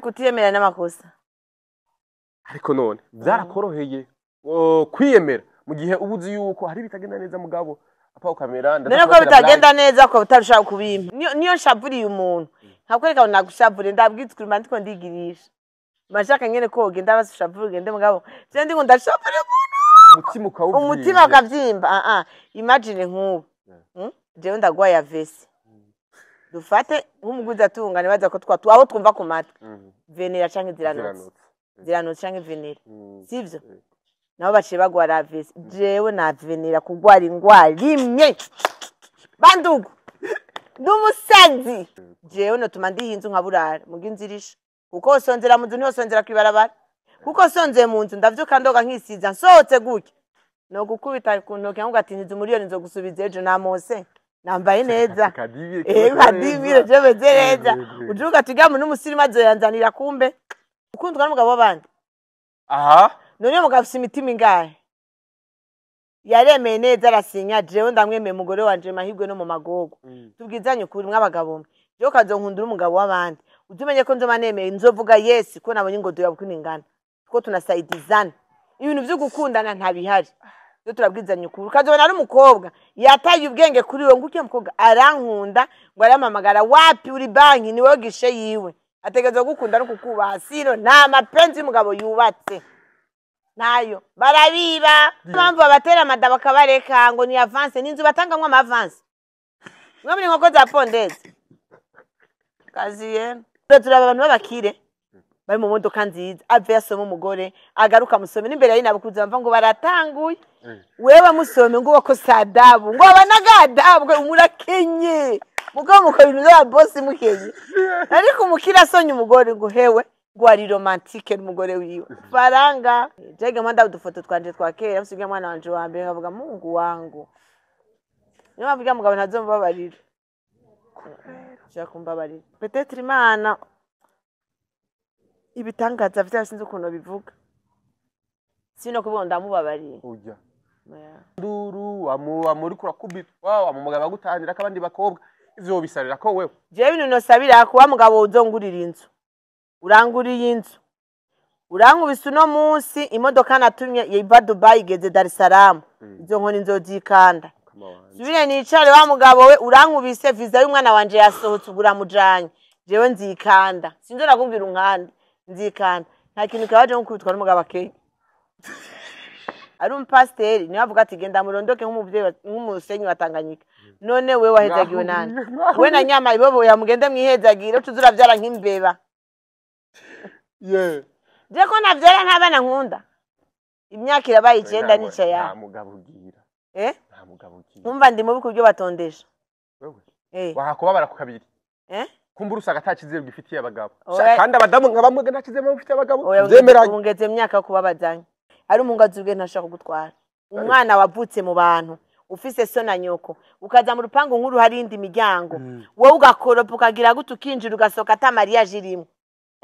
kutiyemera n'amakosa ariko none byarakoroheye kwiyemera mu gihe ubuzi yuko hari bitagenda neza mugabo apa ukamera none ko bitagenda neza ko utarusha kubimpa niyo nshavuriye umuntu ntakwereka ngo nagushavure ndabwitswe ndiko ndigirisha mashaka nyene ko genda bashavure gende mugabo je ndi ngo ndashavure umutima ukavyimba imagine nk'ubu jewe ndagwaya vesi dufate nk'umuguzi atungane baza ko aho twumva ku matwi venera canke ziranotse canke venera sivyo nabo baciye bagwara vesi jewe na venera kugwara ingwara rimwe bandugu ndumusazi jewe no tuma ndihinzu nkaburara mugi nzirisha kuko sonzera mu nzu niho sonzera kwibarabara kuko sonzeye mu nzu ndavyuka ndoga nkisiza nsohotse gutya no gukubita ku ntoke ngo ati nzi umuriyoni nzo gusubiza ejo namose nambaye neza kadivire je beze neza ujuka tugamu n'umusirimu azoyanzanira kumbe ukundwa n'umugabo w'abandi none mugabo ufite imitima ingahe yaremeye neza arasinya jewe ndamwemeye umugore wanje mahigwe no mu magogo tubwizanye ukuri mw'abagabo je ukazonkundura umugabo w'abandi utumenye ko nzo manemeye nzovuga yes ko nabonye ngo doya bukuningana ko tunasaidizana ibintu byo gukundana ntabihari yo turabwizanye ukuri ukazobona ari umukobwa yataye ubwenge kuri we nguke mukobwa arankunda ngo aramamagara wapi uri banki niwe gishe yiwe ategeza gukunda no kukubaha sino nta mapenzi y'umugabo yubatse nayo barabiba mpamvu abatera amadaba kabareka ngo ni avance n'inzu batangamwe ama avance mwabiri nkoko za pondeze kaziye turaba abantu babakire bari mu modoka nziza ave yasoma umugore agaruka musome n'imbere y'inabukuze bamva ngo baratanguye wewe musome ngo wako sadabu ngo abanagadabu umurakenye mugabo mukora ibintu bya boss mukenye ariko umukira sonye umugore ngo hewe ngo ari romantique n'umugore wiwe faranga jege mwanda udufoto twanje twakera usiga mwana wanje wa mbere ngavuga Mungu wangu niyo bavuga mugabo ntazombabarira kumbabarira peut-être imana ibitangaza vyasinze ukuntu bivuga sino kuvuga ndamubabariye ujya nduru amuri kurakubitwa amumugabo agutanira akabandi bakobwa ivyo bisarira ko wewe je bintu nosabira kuba mugabo uzongurira inzu uranguriye inzu urankubise uno munsi imodoka natumye yiva Dubai igeze Dar es Salaam izo nkoni nzozikanda subire nicare wa mugabo we urankubise visa y'umwana wanje yasohotse ugura mujanye jewe nzikanda sinzo nakubwira unkande nzikanda nta kintu kabaje nkubitwa n'umugabo akeye ari umpasteri niwe avuga ati genda murondoke nk'umuvyeyi nk'umusenyi watanganyika none we wahezagiwe nani we na nyama ibobo yamugende mwihezagire tuzura vyara nk'imbeba je ko navyara ntabana nkunda imyaka irabaye 9 nica ya nta mugabo ugira nta mugabo ugira umva ndi mubi kubyo batondesha wewe wakubabara ku kabiri kumbura usanga atakize gifitiye abagabo kandi abadamu nkabamwe ntakize bafite abagabo zemeranye ungeze imyaka kubabazanye ari umungazi ubwe ntashaka gutwara umwana wavutse mu bantu ufise so na nyoko ukaza mu rupangu nkuru hari indi miryango wowe ugakoropa ukagira gute ukinjira ugasoka ata mariage irimo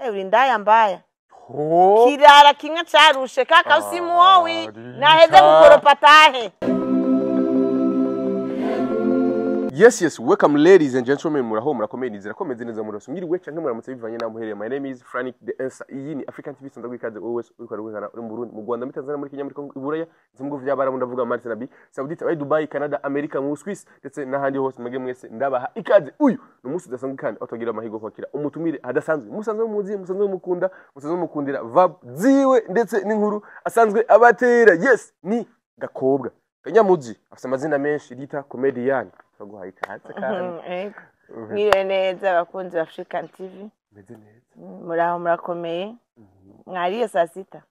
uri ndaya mbaya kirara kimwe carushe kaka usimu wowe naheze gukoropa tahe. Yes, welcome ladies and gentlemen, muraho murakomeye nizera ko meze neza murose ngiriwe canke muramutse bivanye na muhereye. My name is Frank the Answer. Iyi ni African TV sanda gwikaze always ukorana uri mu Burundi, mu Rwanda, muri Tanzania, muri Kenya, muri Kongo, Iburaya, zimwe vy'abarabu ndavuga Mali Nabi, Saudite, abari Dubai, Canada, America, mu Swiss ndetse n'ahandi hose mwege mwese ndabaha ikaze. Uyu no musi dasanzwe kandi atogira amahigo kwakira umutumire hadasanzwe. Musanzwe muzi, musanzwe mukunda, musanzwe mukundira vab ziwe ndetse n'inkuru asanzwe abatera. Yes, ni Gakobwa Kanyamuzi afite amazina menshi yita comedian. Guhaye ikaze kandi mwire neza abakunzi ba African TV meze neza muraho murakomeye mwariye saa sita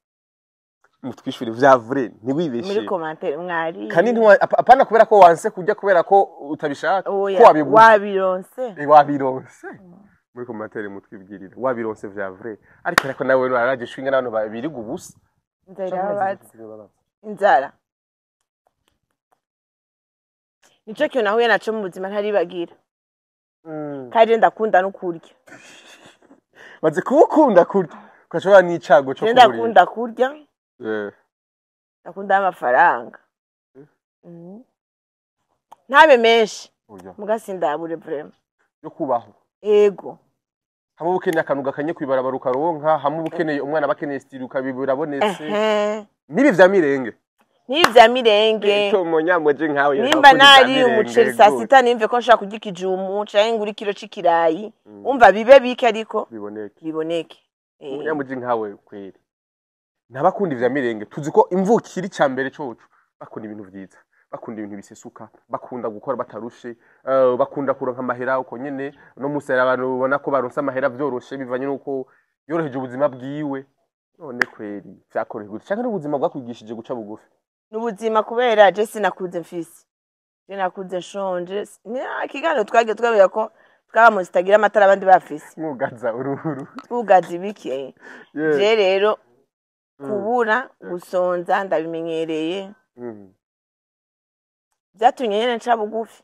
mutwishuri vya vrai ntiwibeshe muri commentaire mwariye kandi apana kubera ko wanse kujya kubera ko utabishaka ko wabironse muri commentaire mutwibwirira wabironse vya vrai ariko rako nawe naraje shinga n'abantu babiri gubusa inzara nico cyo nahuye naco mu buzima ntaribagira kandi ndakunda no kurya baze kubukunda kurya ukashobora n'icago cyo kurya ndakunda kurya ndakunda amafaranga ntabe menshi mugasindabure vraiment yo kubaho ego hamwe ukeneye akantu gakanye kwibarabara ukaronka hamwe ukeneye umwana bakeneye style ukabibirabonetse nibi vya mirenge n'ivya mirenge Munyamuji nkawe nimba nari umuceri saa sita nimve ko nshaka kurya ikijumu canke ngura ikiro c'ikirayi umva bibe bike ariko biboneke Munyamuji nkawe kweri nabakunda ivya mirenge tuzi ko imvukiri cyambere coco bakunda ibintu vyiza bakunda ibintu bisesuka bakunda gukora batarushe bakunda kuronka amahera uko nyene no musera abantu ubona ko baronse amahera vyoroshe bivanye nuko yoroheje ubuzima bwiwe none kweri vyakorohe gute cyangwa n'ubuzima bwakwigishije guca bugufi n'ubuzima kubera je sinakuze mfise je nakuze nshonje ikiganiro twagiye twabera ko twaba mu zitagira amatara abandi bafise mwugaza uruhuru twugaza ibiki je rero kubura gusonza ndabimenyereye byatumye nyene nca bugufi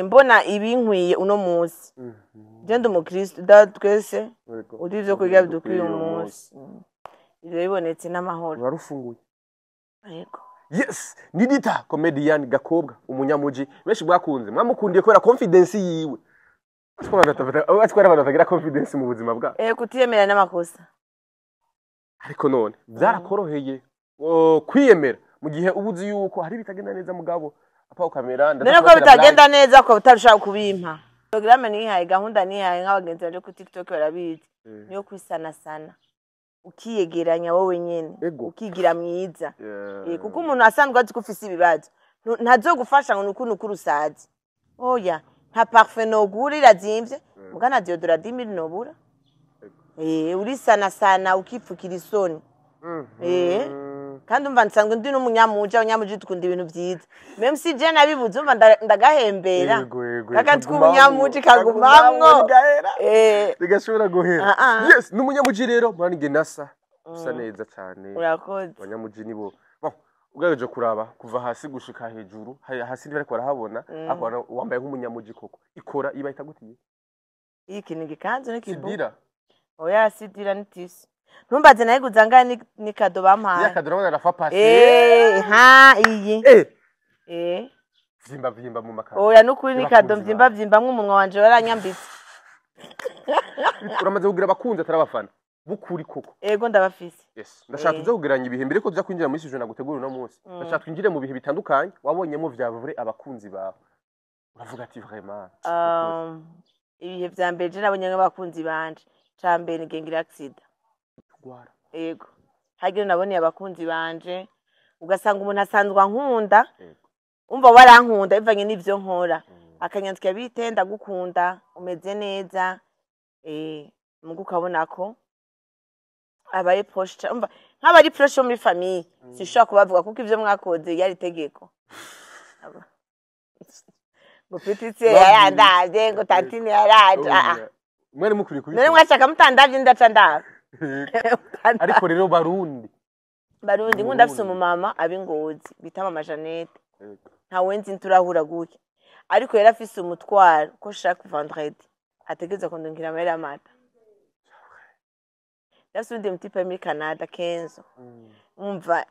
mbona ibinkwiye uno munsi je ndi umukristo twese urivyo kurya bidukwiye umunsi ivyo bibonetse n'amahoro warufunguye yego yes Nidita comedian Gakobwa umunyamuji benshi bwakunze mwamukundiye kubera confidence yiwe atwara abantu batagira confidence mu buzima bwa kutiyemera n'amakosa ariko none byarakoroheye kwiyemera mu gihe ubuzi yuko hari bitagenda neza mugabo apa ukamera none ko bitagenda neza ko utarusha kubimpa programme nihaye gahunda nihaye nk'abagenzi bari ku TikTok barabizi niyo kwisanasana ukiyegeranya wowe nyene ukigira mwiza kuko umuntu asanzwe azi ko ufise ibibazo ntazogufasha ngo nukuntu kurusazi oya nta parfait no gurira zimvye mugana deodorant 10,000 nobura urisana ukipfukira isoni kandi umva nsanzwe ndi n'umunyamuji dukunda ibintu vyiza même si je nabibuze umva ndagahembera kakandi kumunyamuji kagumamwo bigashobora guhera yes n'umunyamuji rero murani genasa usa neza cyane urakoze abanyamuji nibo ugaje kuraba kuva hasi gushika hejuru hasi bari kwarahabona akora wambaye nk'umunyamuji koko ikora ibayita gutiye iki ni gikanzu n'ikibu sidira oya sidira nitisi ntumbaze naye guzanga ni kado bampaye ya kado nabona rafa passe iyi vyimba mu makara oya nukuri ni kado vyimba nk'umunwa wanje waranyambitse uramaze kugira abakunzi atarabafana bukuri koko ego ndabafise yes ndashaka tuze kugeranya ibihe mbere ko tuza kwinjira muri sije nagutegura no munsi ndashaka twinjire mu bihe bitandukanye wabonyemo vyavure abakunzi bawe uravuga ati vraiment ibihe vya mbere je nabonye nk'abakunzi banje cambere ngengira accident gwara ego hagira nabonye abakunzi banje ugasanga umuntu asanzwe nkunda umva warankunda bivanye n'ivyo nkora akanyandika bitenda gukunda umeze neza mugu ukabona ko abaye posture umva nk'abari proche muri famille sishobora kubavuga kuko ivyo mwakoze yari tegeko ngo petite yarandaje ngo tatine yaraje mwere mukuri kuri none mwashaka mutandavye ndaca ndaha ariko rero barundi nkunda afise umumama abingozi bita mama Jeannette nta wenzi turahura guke ariko yari afise umutwaro ko chaque vendredi ategeza kundungira amahera amata yasundi mutipe muri Canada Kenzo umva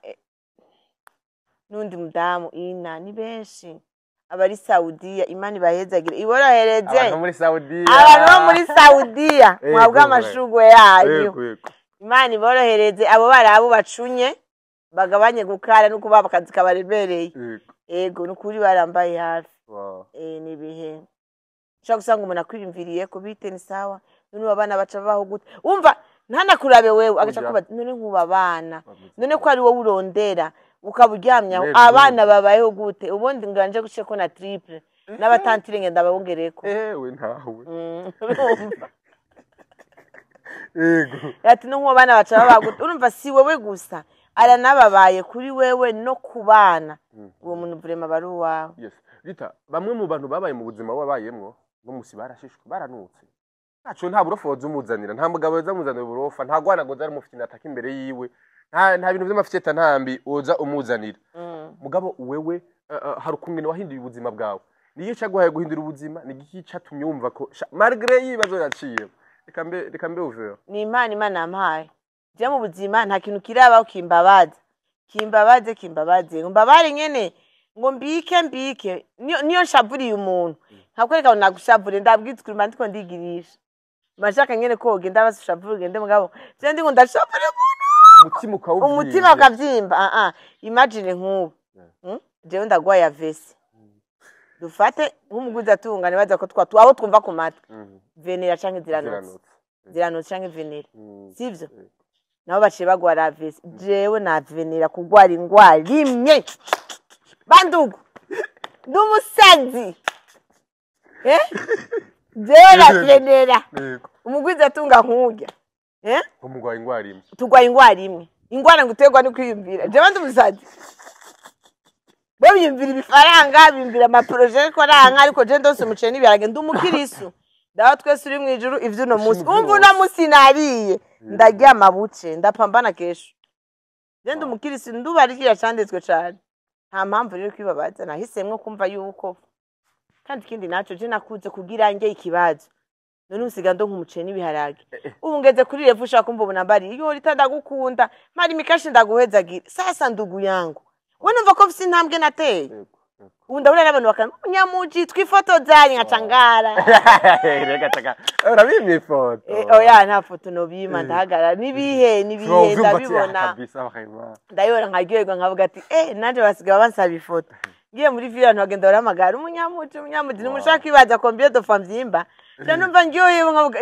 nundi mudamu ina ni benshi abari Saudiya imani bahezagira iborohereze abantu muri Saudiya mwabwa amashugwe yayo imani borohereze abo barabo bacunye bagabanye gukara nuko babakazi kabarebereye ego nukuri barambaye hafi ni bihe cyo gusanga umuntu akwiyumviriye ko bite ni sawa none abana baca baho gute umva ntanakurabe wewe agaca kuba none nkubabana none ko ari wowe urondera ukaburyamya abana babayeho gute ubundi nganje guce ko na triple n'abatantire ngenda babongereko ntawe ati no nkubabana baca babagute urumva si wowe gusa aranababaye kuri wewe no kubana uwo muntu vrema bari wawe yes Rita bamwe mu bantu babaye mu buzima wabayemwo no musi barashishwe baranutse ntaco nta burofoza umuzanira nta mugabo weza muzanira burofa nta gwana ngo zari mufite nataka imbere yiwe nta bintu by'amafiteta ntambi oza umuzanira mugabo wewe hari ukumwe wahinduye ubuzima bwawe niyo cyaguhaye guhindura ubuzima ni giki cyatumye wumva ko malgré yibazo yaciye reka mbe uvera ni imana ampaye je mu buzima nta kintu kiraba kimbabaze mbabare nyene ngo mbike niyo nshavuriye umuntu ntakwereka ngo nagushavure ndabwitswe ndiko ndigirisha mashaka nyene koga ndabashavuga ngende mugabo je ndi ngo ndashapure umutima ukavyimba imagine nk'ubu jewe ndagwaya vesi dufate nk'umuguzi atungane baza ko aho twumva ku matwi venera canke ziranotse canke venera sivyo nabo baciye bagwara vesi jewe na venera kugwara ingwara rimwe bandugu n'umusazi jewe na venera umuguzi atunga nk'urya umugwaye ingwara imwe tugwaye ingwara imwe ingwara nguterwa no kwiyumvira jewe ndi umusazi biyumvira ibifaranga biyumvira amaproje ariko ranka ariko je ndose umucene n'ibiharage ndi umukirisu dawa twese uri mu ijuru ivyo no musi umva na musi nariye ndaryama buce ndapambana kesho je ndi umukirisu ndubarikira canditswe cyane nta mpamvu rero kwibabaza nahisemwe kumva yuko kandi kindi naco je nakuze kugira nge ikibazo none usiga ndo nk'umucene n'ibiharage ubu ngeze kuri revu ushaka kumva ubunambari iyo ritandagukunda mari mikashi ndaguhezagira sasa ndugu yangu we numva ko mfise intambwe nateye ubu ndabona n'abantu bakana munyamuji twifotozanye nkacangara reka taka urabimye ifoto oya nta foto nobima ndahagara nibihe ndabibona ndayibona nkaryoherwa nkavuga ati nanje basigaye bansaba ifoto ngiye muri villa abantu bagenda baramagara umunyamuji numushaka ibaza combien de femmes vyimba je numva ndyohewe nkavuga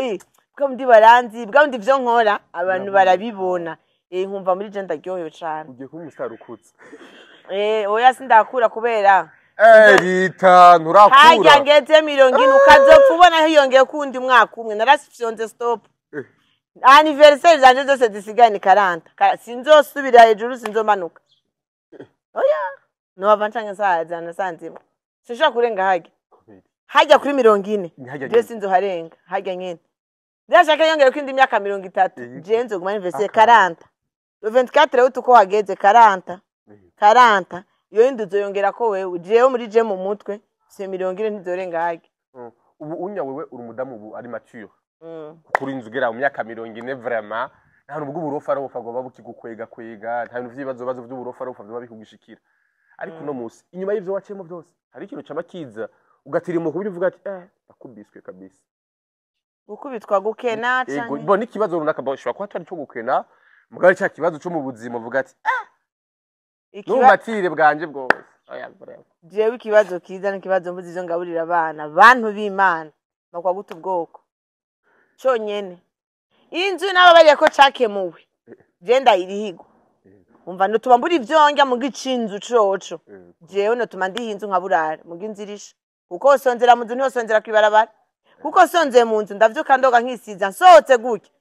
bwa ndi baranzi bwa ndi vyo nkora abantu barabibona nkumva muri je ndaryohewe cyane ugiye kuba umustar ukutse oya sindakura kubera Rita nturakura hajya ngeze 40 ukazopfa ubona hiyongeye kundi mwaka umwe narasifyonze stop anniversaire zanje zose zisigane 40 sinzosubira hejuru sinzomanuka oya no avancange saza nasanzimo sishaka kurenga hajya kuri 40 je sinzoharenga hajya nyene ndashaka yongeye kwindi myaka 30 je nzo kuma anniversaire 40 le 24 utuko hageze 40 iyo induzo yongera ko wewe jewe muri je mu mutwe se 40 ntizorenga hage ubu unya wewe uri umudamu ubu ari mature kuri inzugera mu myaka 40 vraiment nta nubwo uburofa ari ubufa goba bukigukwega nta bintu vyibazo by'uburofa ari ubufa byo babikugishikira ariko no musi inyuma y'ivyo wacemo byose hari ikintu cyamakiza ugatirimo kubiri uvuga ati akubiswe kabisa ukubitwa gukena cyane bo nikibazo runaka bashobora kuba atari cyo gukena mugari cya kibazo cyo mu buzima uvuga ati n'umatire bwanje bwose oya bravo jewe ikibazo kiza n'ikibazo mbuzi zo ngaburira abana bantu b'Imana bakwa guta ubwoko cyonyene inzu n'ababariye ko cakemuwe je ndayirihigo umva nutuma mburi ivyonga mu gicinzu coco jewe nutuma ndi inzu nkaburara mu ginzirisha kuko sonzera mu nzu niho sonzera kwibarabara kuko sonze mu nzu ndavyuka ndoga nkisiza nsohotse gutya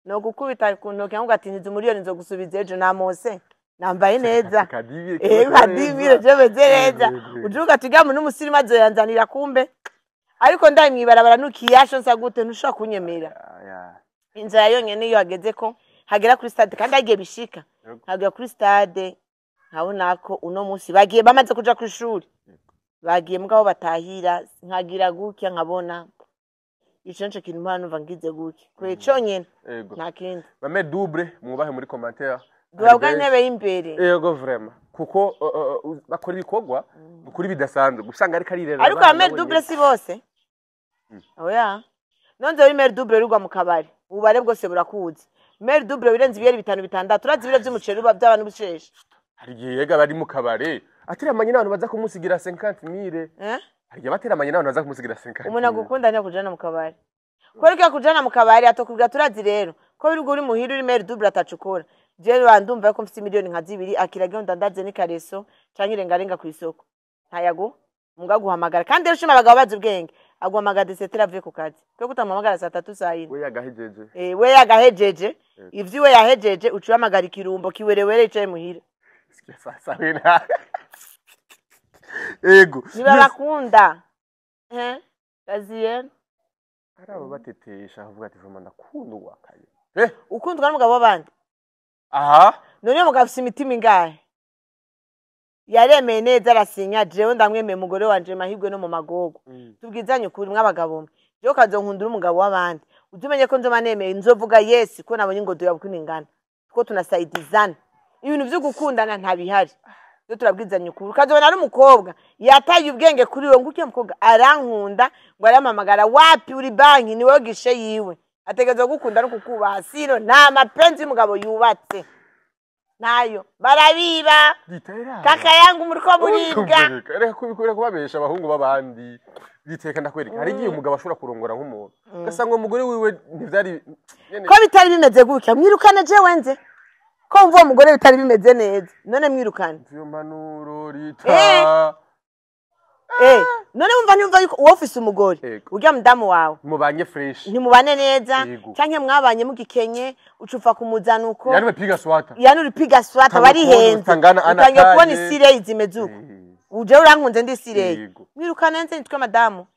no gukubita ku ntoke ngo ati nzi muri yo nzo gusubiza ejo na Mose nambaye neza kadimire je bezereza ujuga tigamu n'umusirimu azoyanzanira kumbe ariko ndaye mwibarabara nukiyasho nsa gute ntushaka kunyemera inzara yonyene iyo hageze ko hagera kuri stade kandi agiye bishika hagera kuri stade nkabona ko uno munsi bagiye bamaze kuja ku ishuri bagiye mugabo batahira nkagira gukya nkabona icenche kintu mpano vangize gukya kwe cyonyene nta kindi bame double mubahe muri commentaire duhabwa intebe y'imbere yego vraiment kuko bakora ibikogwa kuri bidasanzwe gusanga ari karirera ariko bame double si bose oya nonze uri mer double rugwa mu kabari ubare bwose burakuzi mer double birenze ibiyeri 5 urazi ibiro by'umuceri uba by'abantu busheshe hari gihe yega bari mu kabari atiramanye n'abantu baza kumusigira 50000 hari bateramanye n'abantu baza kumusigira 50000 umuntu agukunda ne kujana mu kabari kwereka kujana mu kabari atokubwira turazi rero ko biri uri muhira uri mer double atacukura je bandumva ko mfite miliyoni nka 2 akirage ndandaze ni kareso canke irengarenga ku isoko ntayago mugaguhamagara kandi rero shima abagabo bazi ubwenge aguhamagara desetera avuye ku kazi kwe kutamamagara saa 3 saa 4 we yagahejeje we yagahejeje ivyi we yahejeje ucuhamagara ikirumbo kiwerewere icaye muhira sasa wena ego niba bakunda kaziye arabo batetesha avuga ati vuma ndakundwa kaye ukundwa n'umugabo w'abandi none mugabo ufite imitima ingahe yaremeye neza arasinya jewe ndamwemeye umugore wanje mahirwe no mu magogo tubwizanye ukuri mw'abagabo mwe je ukazonkundura umugabo w'abandi utumenye ko nzoma nemeye nzovuga yes ko nabonye ngo duya bukuningana ko tunasaidizana ibintu byo gukundana ntabihari byo turabwizanye ukuri ukazobona ari umukobwa yataye ubwenge kuri we nguke mukobwa arankunda ngo aramamagara wapi uri banki niwe gishe yiwe ategerezwa gukunda no kukubaha sino nta mapenzi y'umugabo yubatse nayo barabiba kaka yangu muriko muribwa reka kubikora kubabesha abahungu babandi biteka ndakwereka hari igihe umugabo ashobora kurongora nk'umuntu ugasanga umugore wiwe ntivyari ko bitari bimeze gutya mwirukane jewe nze ko mvuye umugore bitari bimeze neza none mwirukane iyo manuro rita none wumva yuko uwo ufise umugore urya mudamu wawe mubanye fresh ntimubane neza canke mwabanye mugikenye ucufa kumuzanuko yani piga swata barihenze utangiye kubona isire izimeze uko uje urankunze ndi isire mwirukane nze nitwe madamu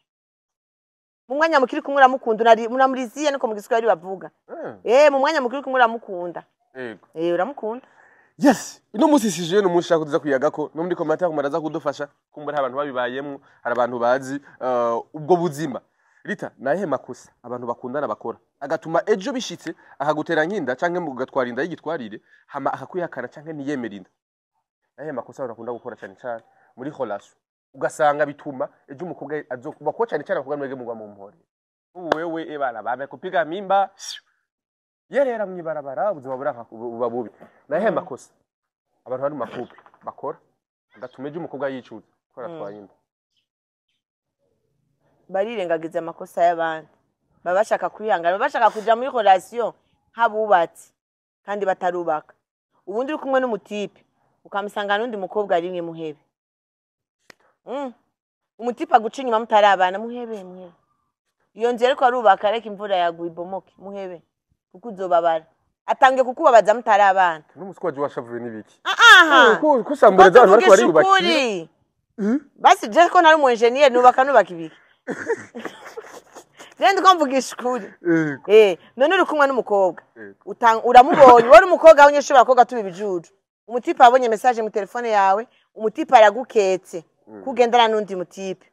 mu mwanya mukiri kumwe uramukunda munamuriziye niko mu giswahili bavuga mu mwanya mukiri kumwe uramukunda uramukunda. Yes, ino musi sije no mushaka kuza kuyagako no muri commentaire kumaraza kudufasha kumbura abantu babibayemo hari abantu bazi ubwo buzima. Rita nahe makosa abantu bakundana bakora agatuma ejo bishitse akagutera nkinda canke mugatwara inda y'igitwarire hama akakwihakana canke niyemera inda. Nahe makosa urakunda gukora cyane cyane muri relation ugasanga bituma ejo umukobwa azokuba ko cyane cyane akubwa mwege mugwa mu mpore. Wewe ebana babe kupiga mimba yerera mwibarabara ubuzima buraka buba bubi nahe makosa abantu bari makupe bakora agatumeje umukobwa yicuza kora twayinda barirengagiza amakosa y'abandi babashaka kwihangana babashaka kuja muri relation habubatse kandi batarubaka ubundi uri kumwe n'umutipe ukamusanga n'undi mukobwa ari mwe muhebe umutipe aguca inyuma mutarabana muhebe iyo nzira ariko arubaka reka imvura yaguye ibomoke muhebe kuko uzobabara atangiye kukubabaza mutari abana n'umuswaje washavuye nibiki kusambura abantu bariko bariyubakira basi je ko nari mu engineer nubaka ibiki Nende kumvugisha ukuri none uri kumwe n'umukobwa uramubonye wari umukobwa abanyeshuri bakobwa tubibijuju umutipe abonye message mu telefone yawe umutipe araguketse kugendana n'undi mutipe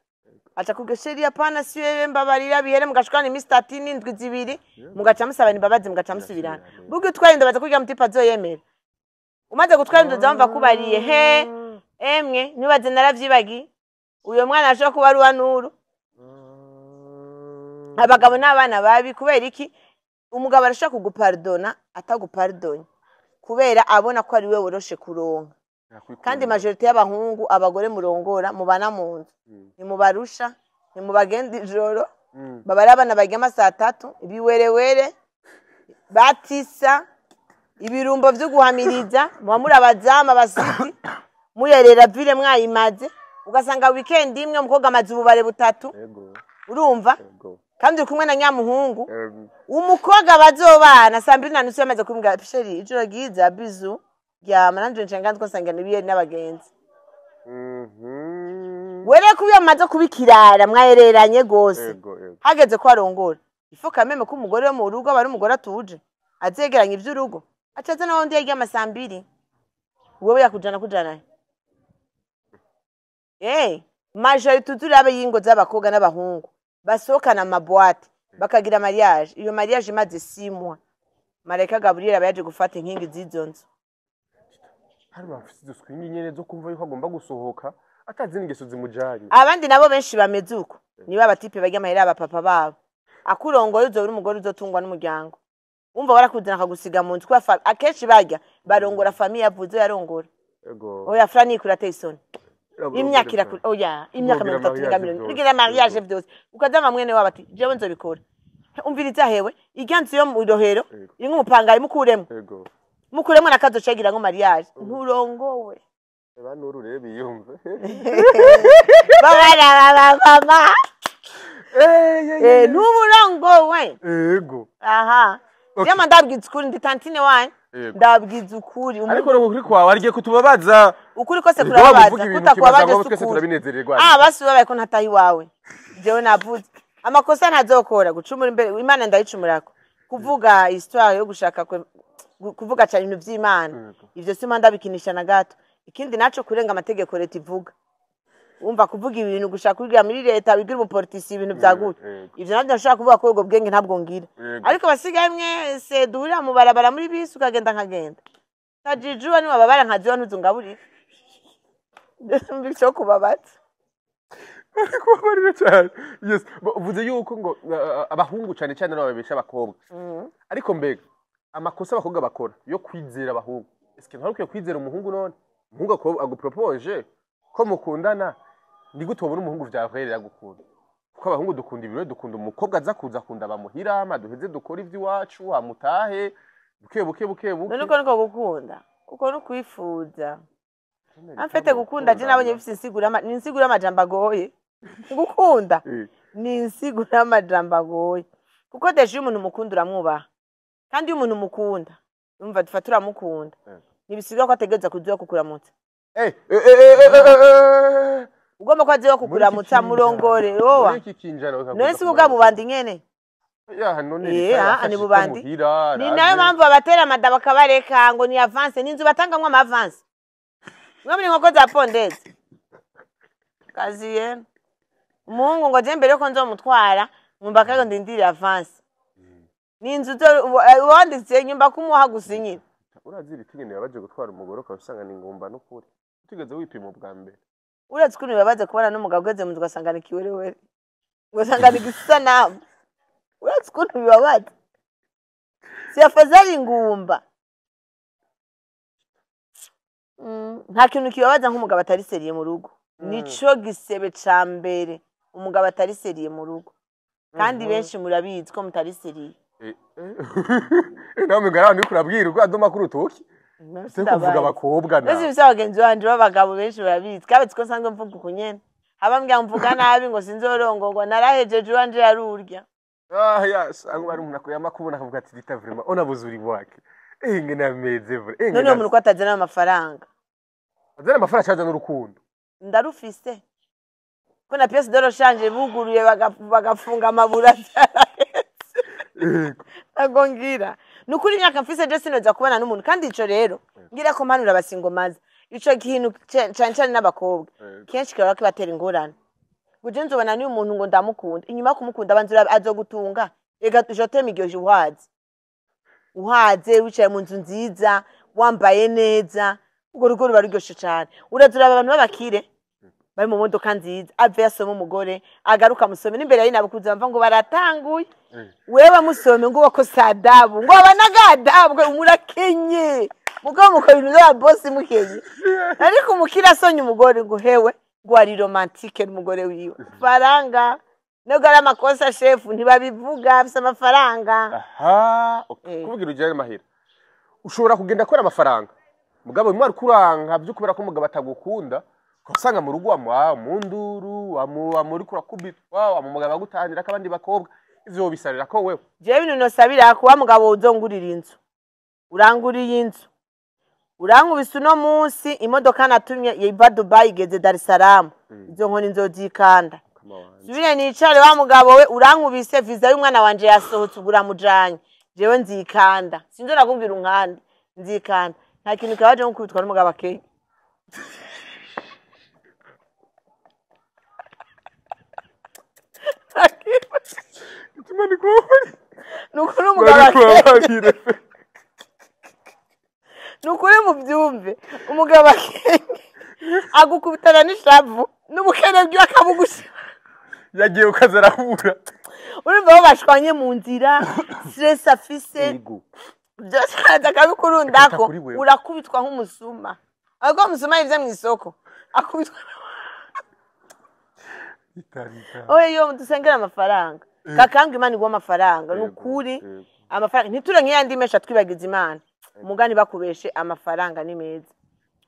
acha kugesheria pana siwe mbabarira bihere mugashukana iminsi 30 indwi zibiri mugaca musabana imbabazi mugaca musubirana bugi utwarinda baza kugira mutipe azoyemera umaze gutwarinda zamva kubariye emwe nibaze naravyibagi uyo mwana ashaka kuba ruwa nuru abagabo n'abana babi kubera iki umugabo arashaka kugupardona atagupardonye kubera abona ko ari we woroshe kuronka kandi majorite y'abahungu abagore murongora mubana mu nzu nimubarusha nimubagenda ijoro babara abana bagema saa 3 ibiwerewere batisa ibirumbo byo guhamiriza muamura abazama basiti muyerera vile mwayimaze ugasanga weekend imwe umukobwa amazi ububare butatu urumva kandi uri kumwe na nyamuhungu umukobwa bazobana saa 2:30 yamaze kumbwira pisheri ijoro giza bizu ya mananje ncangandi ko sangana biye n'abagenzi were kubiye amaze kubikirara mwahereranye gose hageze ko arongora ifoka meme ko umugore wo mu rugo bari umugore atuje azegeranye ivy'urugo acaza naho ndi yagiye amasambiri wewe yakujana majorite tuzurabe yingo z'abakobwa n'abahungu basohokana amabwate bakagira mariage iyo mariage imaze 6 mois Mareka Gabriel abaje gufata inkingi z'izonzo hari bafite swingi nyene zo kumva yuko agomba gusohoka atazi n'ingeso zimujanye abandi nabo benshi bameze uko niba abatipe bajya mahera abapapa babo akurongoye uzo uri umugore uzotungwa n'umuryango umva warakuzana akagusiga mu nzu kwa akenshi bajya barongora famille yavuze yarongora oya frani kurateye isoni imyaka irakura imyaka 30 bigira mariage byose ukazama mwene wabati jewe nzobikora umviriza hewe iganzi yo mu rohero iri nk'umupanga mukuremo mukuremo nakazo cegira ngo mariage nturongowe banuru rebe yumve babara mama ntuburongowe aha yama ndabwiza ukuri ndi tantine wanye ndabwiza ukuri ariko no kuri kwawe argiye kutubabaza ukuri kose kurababaza kutakwabaje twese turabinezererwa basi babaye ko ntatahi wawe jewe navuze amakosa ntazokora gucumura imbere Imana ndayicumurako kuvuga histoire yo gushaka kuvuga cyane ibintu by'Imana ivyo sima ndabikinisha na gato ikindi naco kurenga amategeko leta ivuga umva kuvuga ibintu gushaka kugira muri leta bigira umupolitisi ibintu byaguye ivyo nabyo nshaka kuvuga ko ubwo bwenge ntabwo ngira ariko basigaye mwese duhurira mu barabara muri bisi ukagenda nkagenda tajijuwa ni wababara nkaziwa ntuzungaburira mbico kubabatsa kubabarira cyane yes uvuze yuko ngo abahungu cyane cyane n'ababesha abakobwa ariko mbega amakosa abakobwa bakora yo kwizera abahungu eske ntarukiye kwizera umuhungu none umuhungu agupropose ko mukundana ni gute wabona umuhungu vyavrera gukunda kuko abahungu dukunda ibiro dukunda umukobwa aza kuza kunda bamuhira duheze dukora ivy'iwacu amutahe buke none uko niko gukunda uko no kwifuza amfete gukunda je nabonye bifise insigura amajambo agoye gukunda ni insigura amajambo agoye kuko deje umuntu mukunda uramwubaha kandi umuntu mukunda umva dufatura mukunda nibisiga ko ategeza kuziwa kukuramutsa ugomba ko aziwa kukuramutsa murongore wowa none si ubwa bubandi nyene ni bubandi ni nayo mpamvu abatera amada bakabareka ngo ni avance n'inzu batangamwe ama avance mwabiri nkoko za pondeze kaziye umuhungu ngo je mbere ko nzomutwara mwumva ko ndindiri avance n'inzu wanditse nyumba kumuha gusinyira urazira itingene yabaje gutwara umugore ukabusanga ni ngumba n'ukuri utigeze wipima ubwa mbere uretse kuri babaze kubana n'umugabo ugeze mu nzu ugasangana ikiwerewere ugasangana igisa nawe uretse kuri bibabaze siyafazari ingumba nta kintu kibabaza nk'umugabo atari seriye mu rugo nico gisebe ca mbere umugabo atari seriye mu rugo kandi benshi murabizi ko mutari seriye nawe ngara ndi kurabwirwa adoma kuri utoki se kuvuga abakobwa na Nzi bisabagenzi banje b'abagabo benshi barabizi kabetse ko sanzwe mvuga ukunyene abambya mvuga nabi ngo sinzorongorwa narahejeje wanje yarurya yes angu bari umuntu akoya makubona akavuga ati dita vraiment ona buzuri bwake ngene ameze vre none umuntu ko atajana amafaranga azana amafaranga cyaje n'urukundo ndarufise ko na pièce de rechange buguruye bagafunga amabura agongira nukuri imyaka mfise je sinoza kubana n'umuntu kandi ico rero ngira ko mpanura abasingomaza ico kintu cyane n'abakobwa kenshi kaba kibatera ingorane guje nzobana ni umuntu ngo ndamukunda inyuma kumukunda abanzura azogutunga ega tujoteme igyoje uhaze wicaye mu nzu nziza wambaye neza ubwo rugo ruba ruryoshe cyane urazura abantu babakire bari mu modoka nziza ave yasoma umugore agaruka musome n'imbere yayi nabukuze bamva ngo baratanguye wewe musome ngo wako sadabu ngo abanagadabu umurakenye mugabo mukora ibintu bya boss mukenye ariko umukira sonye umugore ngo hewe ngo ari romantique n'umugore wiwe faranga nogara amakosa chef ntibabivuga afise amafaranga kuvugira ujyane mahira ushobora kugenda akora amafaranga mugabo imwe arikuranka byukubera ko mugabo atagukunda usanga mu rugo mu nduru muri kurakubitwa mugabo agutangira akabandi bakobwa ivyo bisarira ko wewe je bintu nosabira kuba mugabo uzongurira inzu uranguriye inzu urankubise uno munsi imodoka natumye yiva Dubai igeze Dar es Salaam izo nkoni nzozikanda subire nicare wa mugabo we urankubise visa y'umwana wanje yasohotse ugura mujanye jewe nzikanda sinzora kubwira unkande nzikanda nta kintu kabaje nko kubitwa n'umugabo akeye nukuri umugabo akeye nukuri mu byumve umugabo akeye agukubitana n'ishavu n'ubukene bwiwe akabugusha yagiye ukazarahura urumva aho bashwanye mu nzira stress afise byose akabikurundako urakubitwa nk'umusuma ahubwo umusuma yivye mu isoko akubitwa oye yo dusengera amafaranga kakambwe Imana igwa amafaranga nukuri amafaranga ntiture nk'iyandi mesha twibagiza Imana umugani bakubeshe amafaranga ni meza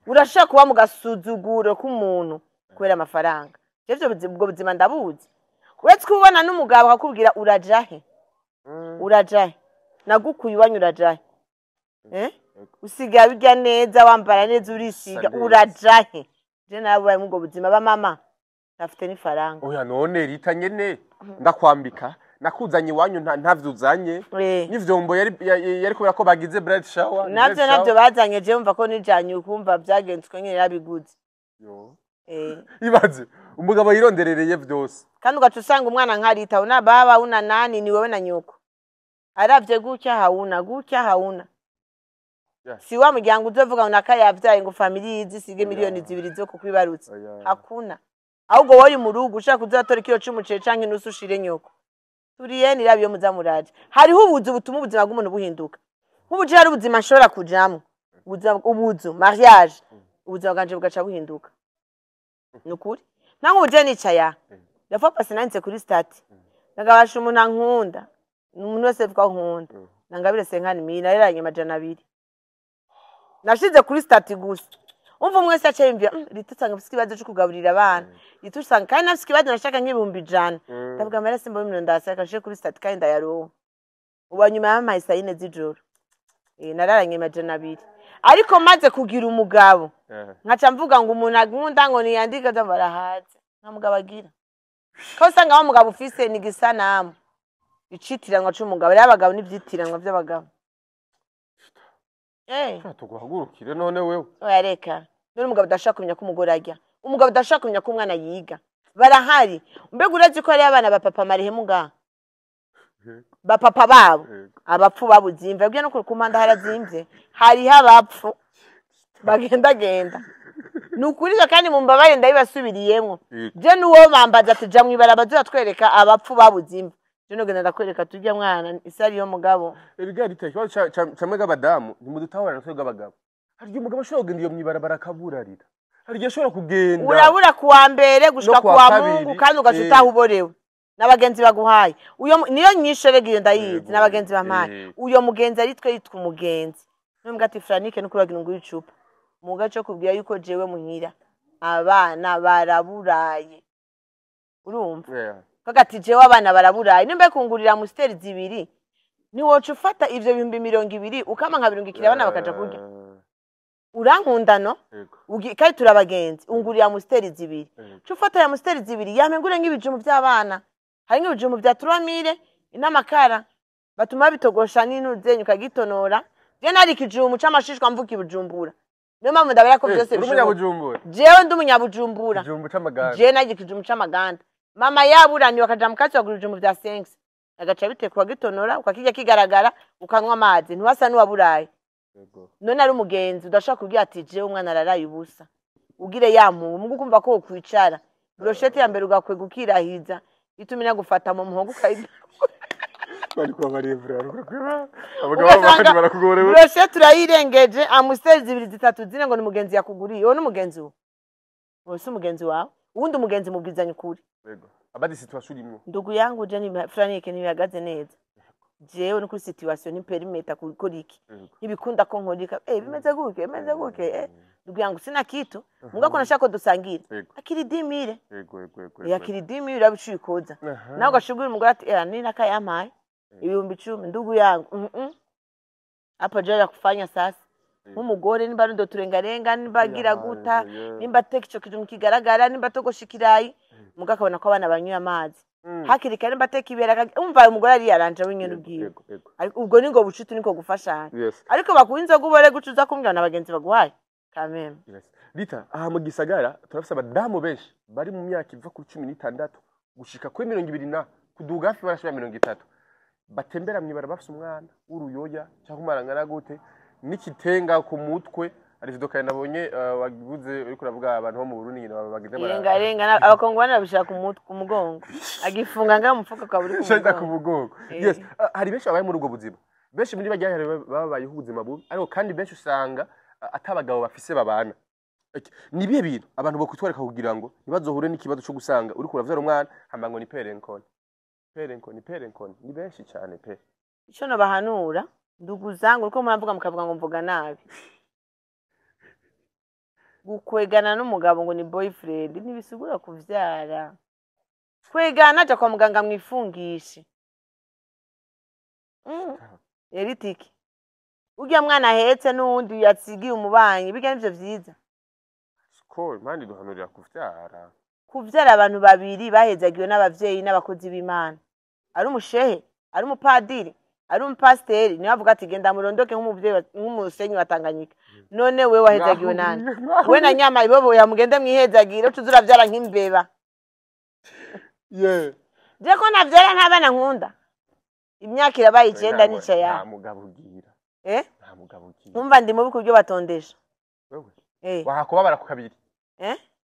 urashaka kuba mu gasuzuguro k'umuntu kubera amafaranga ivyo ubwo buzima ndabuzi uretse kubona n'umugabo akakubwira urajahe nagukuye iwanyu urajahe usigaye birya neza wambara neza urisiga urajahe je nabaye mu ubwo buzima ba mama afite n'ifaranga oya none rita nyene ndakwambika nakuzanye iwanyu ntavyuzanye n'ivyombo yari kubera ko bagize bread shower navyo bazanye je umva ko nijanye ukumva byagenzwe nyene yabiguze ibaze umugabo yironderereye vyose kandi ugaca usanga umwana nkarita una baba una nani ni wewe na nyoko aravye gutya hauna si wa muryango uzovuga ngo nakayavyaye ngo family izisige miliyoni 2 zo kukwibarutsa hakuna ahubwo wowe mu rugo ushaka kuzatora kilo cy'umuceri canke nusu ushire nyoko turiye ni rabiyo muzamuraje hariho ubuzu butuma ubuzima bw'umuntu buhinduka nk'ubuje hari ubuzima nshobora kujamo ubuzu mariage ubuzima bwanje bugaca buhinduka nukuri nangu ubuje nicaya dafa pasi nanze kuri stati nagabasha umuntu ankunda umuntu wese vuga nkunda nangabire senkani mina yaranye majana 2 nashize kuri stati gusa umva mwese acemvya ritusanga bifite ikibazo cyo kugaburira abana ritusanga kandi nafite ikibazo nashaka nk'ibihumbi 100 ndavuga amara simba bimwe ndasaka kashe kuri stati kandi ndayaro uba nyuma y'amayi sayine z'ijoro nararanye majana 2 ariko maze kugira umugabo nkaca mvuga ngo umuntu ankunda ngo niyandika ndabarahaze nta mugabo agira ko usanga wa mugabo ufise ni gisanamu icitiranwa cy'umugabo y'abagabo n'ivyitiranwa by'abagabo tuguhagurukire none wewe oya reka none umugabo udashaka kumenya ko umugore ajya umugabo udashaka kumenya ko umwana yiga barahari mbega urazi ko ari abana ba papa marihemu ngaha ba papa babo abapfu babuzimva byo no kumanda harazimvye hariho abapfu bagenda nukurije kandi mu mbabaye ndabibasubiriyemo je nuwo bambaza ati ja mwibarabazo yatwereka abapfu babuzimva je no genda ndakwereka tujya mwana isari yo mugabo erigari tekwa camwe gabadamu nimudutahura natwe gabagabo hari umugabo ashobora kugenda iyo mwibarabara kaburarira hari ashobora kugenda urabura kuwa mbere gushika kuwa Mungu kandi ugashutaho uborewe nabagenzi baguhaye uyo niyo nyisherege iyo ndayizi nabagenzi bamaye uyo mugenzi ari twe yitwa umugenzi nubwo ati Franike n'ukuragira ngo icupa mu gace kubwira yuko jewe muhira abana baraburaye urumva kagati jewe abana baraburaye nimbe kungurira mu steri 2 ni wocu ufata ivyo 200 ukama nka 70 abana bakaja kurya urankunda no kandi turabagenzi ungurira mu steri 2 cufata ya mu steri 2 yamengure nk'ibijumbu by'abana hari nk'ibijumbu bya turamire inamakara batuma bitogosha n'intuzenyu kagitonora je nari kijumbu c'amashishwa mvuka ibujumbura niyo mpamvu ndabara ko byose bishoboka jewe ndi umunyabujumbura kijumbu c'amaganda je nari kijumbu c'amaganda mama yaburani wakaja mukatsi wagura ibijumbu bya 5 agaca bitekwa gitonora ukakijya kigaragara ukanwa amazi ntiwasa n'uwaburaye none ari umugenzi udashaka kubwira ati jewe umwana araraye ubusa ugire yamu mugu kumva ko kwicara brochette ya mbere ugakwega ukirahiza itumina gufata mu muhogo kayida bari kwa marevra abagabo bakandi barakugorewe brochette turayirengeje amusteri 2 3 zine ngo ni mugenzi yakuguriye wowe n'umugenzi wo wose umugenzi wawe uwundi umugenzi mubwizanye ukuri yego abadi situation imwe ndugu yangu je ni Franike ntibihagaze neza jewe no kuri situation ni perimeter kuri iki ntibikunda ko nkorika bimeze guke ndugu yangu sina kitu munga ko nashaka dusangira akiri 10,000 yego akiri 10,000 abicikoza nawe gashugura umugore ati ni nakayampaye ibihumbi 10 ndugu yangu hapa je yakufanya sasa umugore nimba ndo turengarenga nimbagira guta nimba tekico kijum kigaragara nimba togoshikirayi muga kabona ko abana banyuye amazi hakiri kare mbateka ibera umva umugore ari yaranje winyene ubwiye ubwo ningo bucuti niko gufashanya ariko bakuinza gubore gucuza kumbwa nabagenzi baguhaye kameme Rita aha mu gisagara turafise abadamu benshi bari mu myaka iva ku 16 gushika kuri 20 na kuduga hafi barashobora 30 batembera mwibara bafise umwana uruyoya cyangwa marangara gute nikitenga ku mutwe ari video kandi nabonye wagibuze uri kuravuga abantu bo mu Burundi nyine bagize renga abakongwana babishaka ku mutwe ku mugongo agifunga nga mufuka ka buri ku mugongo yes hari benshi abaye muri ubwo buzima benshi muri bajyahera babayeho ubuzima bubi ariko kandi benshi usanga atabagabo bafise babana ni biye bintu abantu bakutwereka kugira ngo nibazohure n'ikibazo cyo gusanga uri kuravyara umwana hamango ni perenkoni ni benshi cyane pe ico no bahanura nduguzanga uko muravuga mukavuga ngo mvuga nabi gukwegana n'umugabo ngo ni boyfriend ntibisigura kuvyara kwegana aja kwa muganga mwifungishe eritiki ujya mwana ahetse n'undi yatsigiye umubanyi biga nivyo vyiza mandi duhanurira kuvyara abantu babiri bahezagiwe n'abavyeyi n'abakozi b'Imana ari umushehe ari umupadiri ari umupasteri niwe avuga ati genda murondoke nk'umuvyeyi nk'umusenyi wa Tanganyika none we wahezagiwe nani we na nyama ibobo yamugende mwihezagire tuzura vyara nk'imbeba je ko navyara ntabana nkunda imyaka irabaye 9 nica ya nta mugabo ugira nta mugabo ugira umva ndi mu biko byo batondesha wewe wakubabara ku kabiri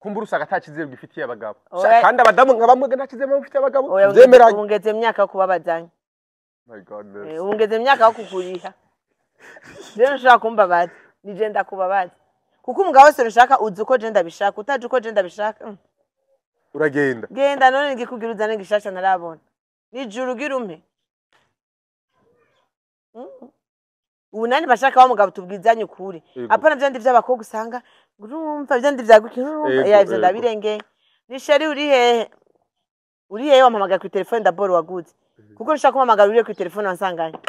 kumbura usanga atakizero gifitiye abagabo Oya. kandi abadamu nka bamwe ntakizero bafitiye abagabo Oya, byemeranye ungeze imyaka yo kubabazanya. my god Ungeze imyaka yo kukuriha. Rero nshaka kumbabaza. Nije ndakubabaza. Kuko umugabo wese ushaka uzi uko je ndabishaka, utaje uko je ndabishaka. uragenda Genda none ngikugira uzane ngishasha narabona. Nijuru ugira umpe. Ubu nani bashaka wa mugabo tubwizanye ukuri. Apana byandi by'abakobwa usanga urumva byandi byagukira ya ivyo ndabirengeye. Ni sheri uri hehe? Uri hehe wampamagara ku telefone ndaboro waguze. Kuko nshaka kumpamagara uri ku telefone wansanganye.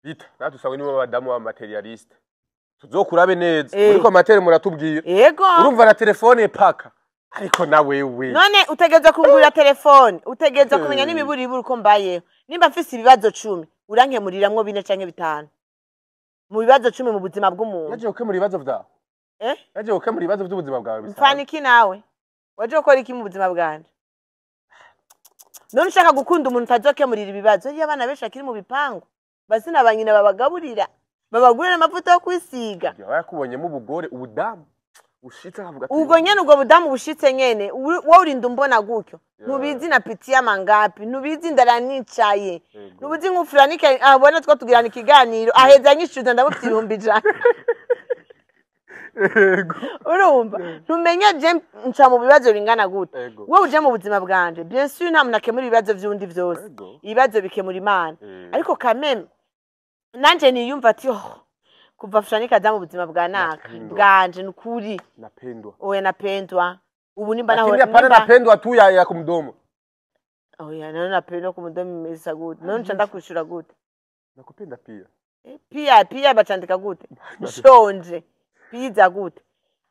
bita natusangwe nibo badamu ba materialiste tuzokurabe neza uriko materi muratubwira Yego. urumva na telefone paka ariko na wewe None utegeza kungurira telefone, utegeza kumenya n'imiburi iburi uko mbayeho. Nimba mfise ibibazo 10, urankemuriramwo 4 canke 5. Mu bibazo 10 mu buzima bw'umuntu. yaje ukemura ibibazo vyawe yaje ukemura ibibazo by'ubuzima bwawe Mfana iki nawe? Waje ukora iki mu buzima bwanje? None ushaka gukunda umuntu utazokemurira ibibazo, iyo abana benshi akiri mu bipangu. Basi nabanyina babagaburira. Babagurira amavuta yo kwisiga. yakubonyemo ubugore ubudamu ushitse akavuga ati Ubwo nyene ubwo budamu bushitse nyene, wowe urinda umbona gutyo. Nubizi na piti y'amangapi, nubizi ndaranicaye. Nubizi nk'ufuranika abona two tugirana ikiganiro, aheza nyishuza ndamufite 100. Urumva ntumenya je nca mu bibazo bingana gute wowe uje mu buzima bwanje bien sûr nta munakemura ibibazo by'undi byose ibibazo bikemura Imana ariko kameme nanje niyumva ati kuva Franika mu buzima bwa naka bwanje nukuri napendwa oya napendwa ubu nimba naho nimba napendwa tu ya kumdomo oya none napendwa kumdomo mesa gute none nca ndakwishura gute nakupenda pia pia bacandika gute shonje pizza gute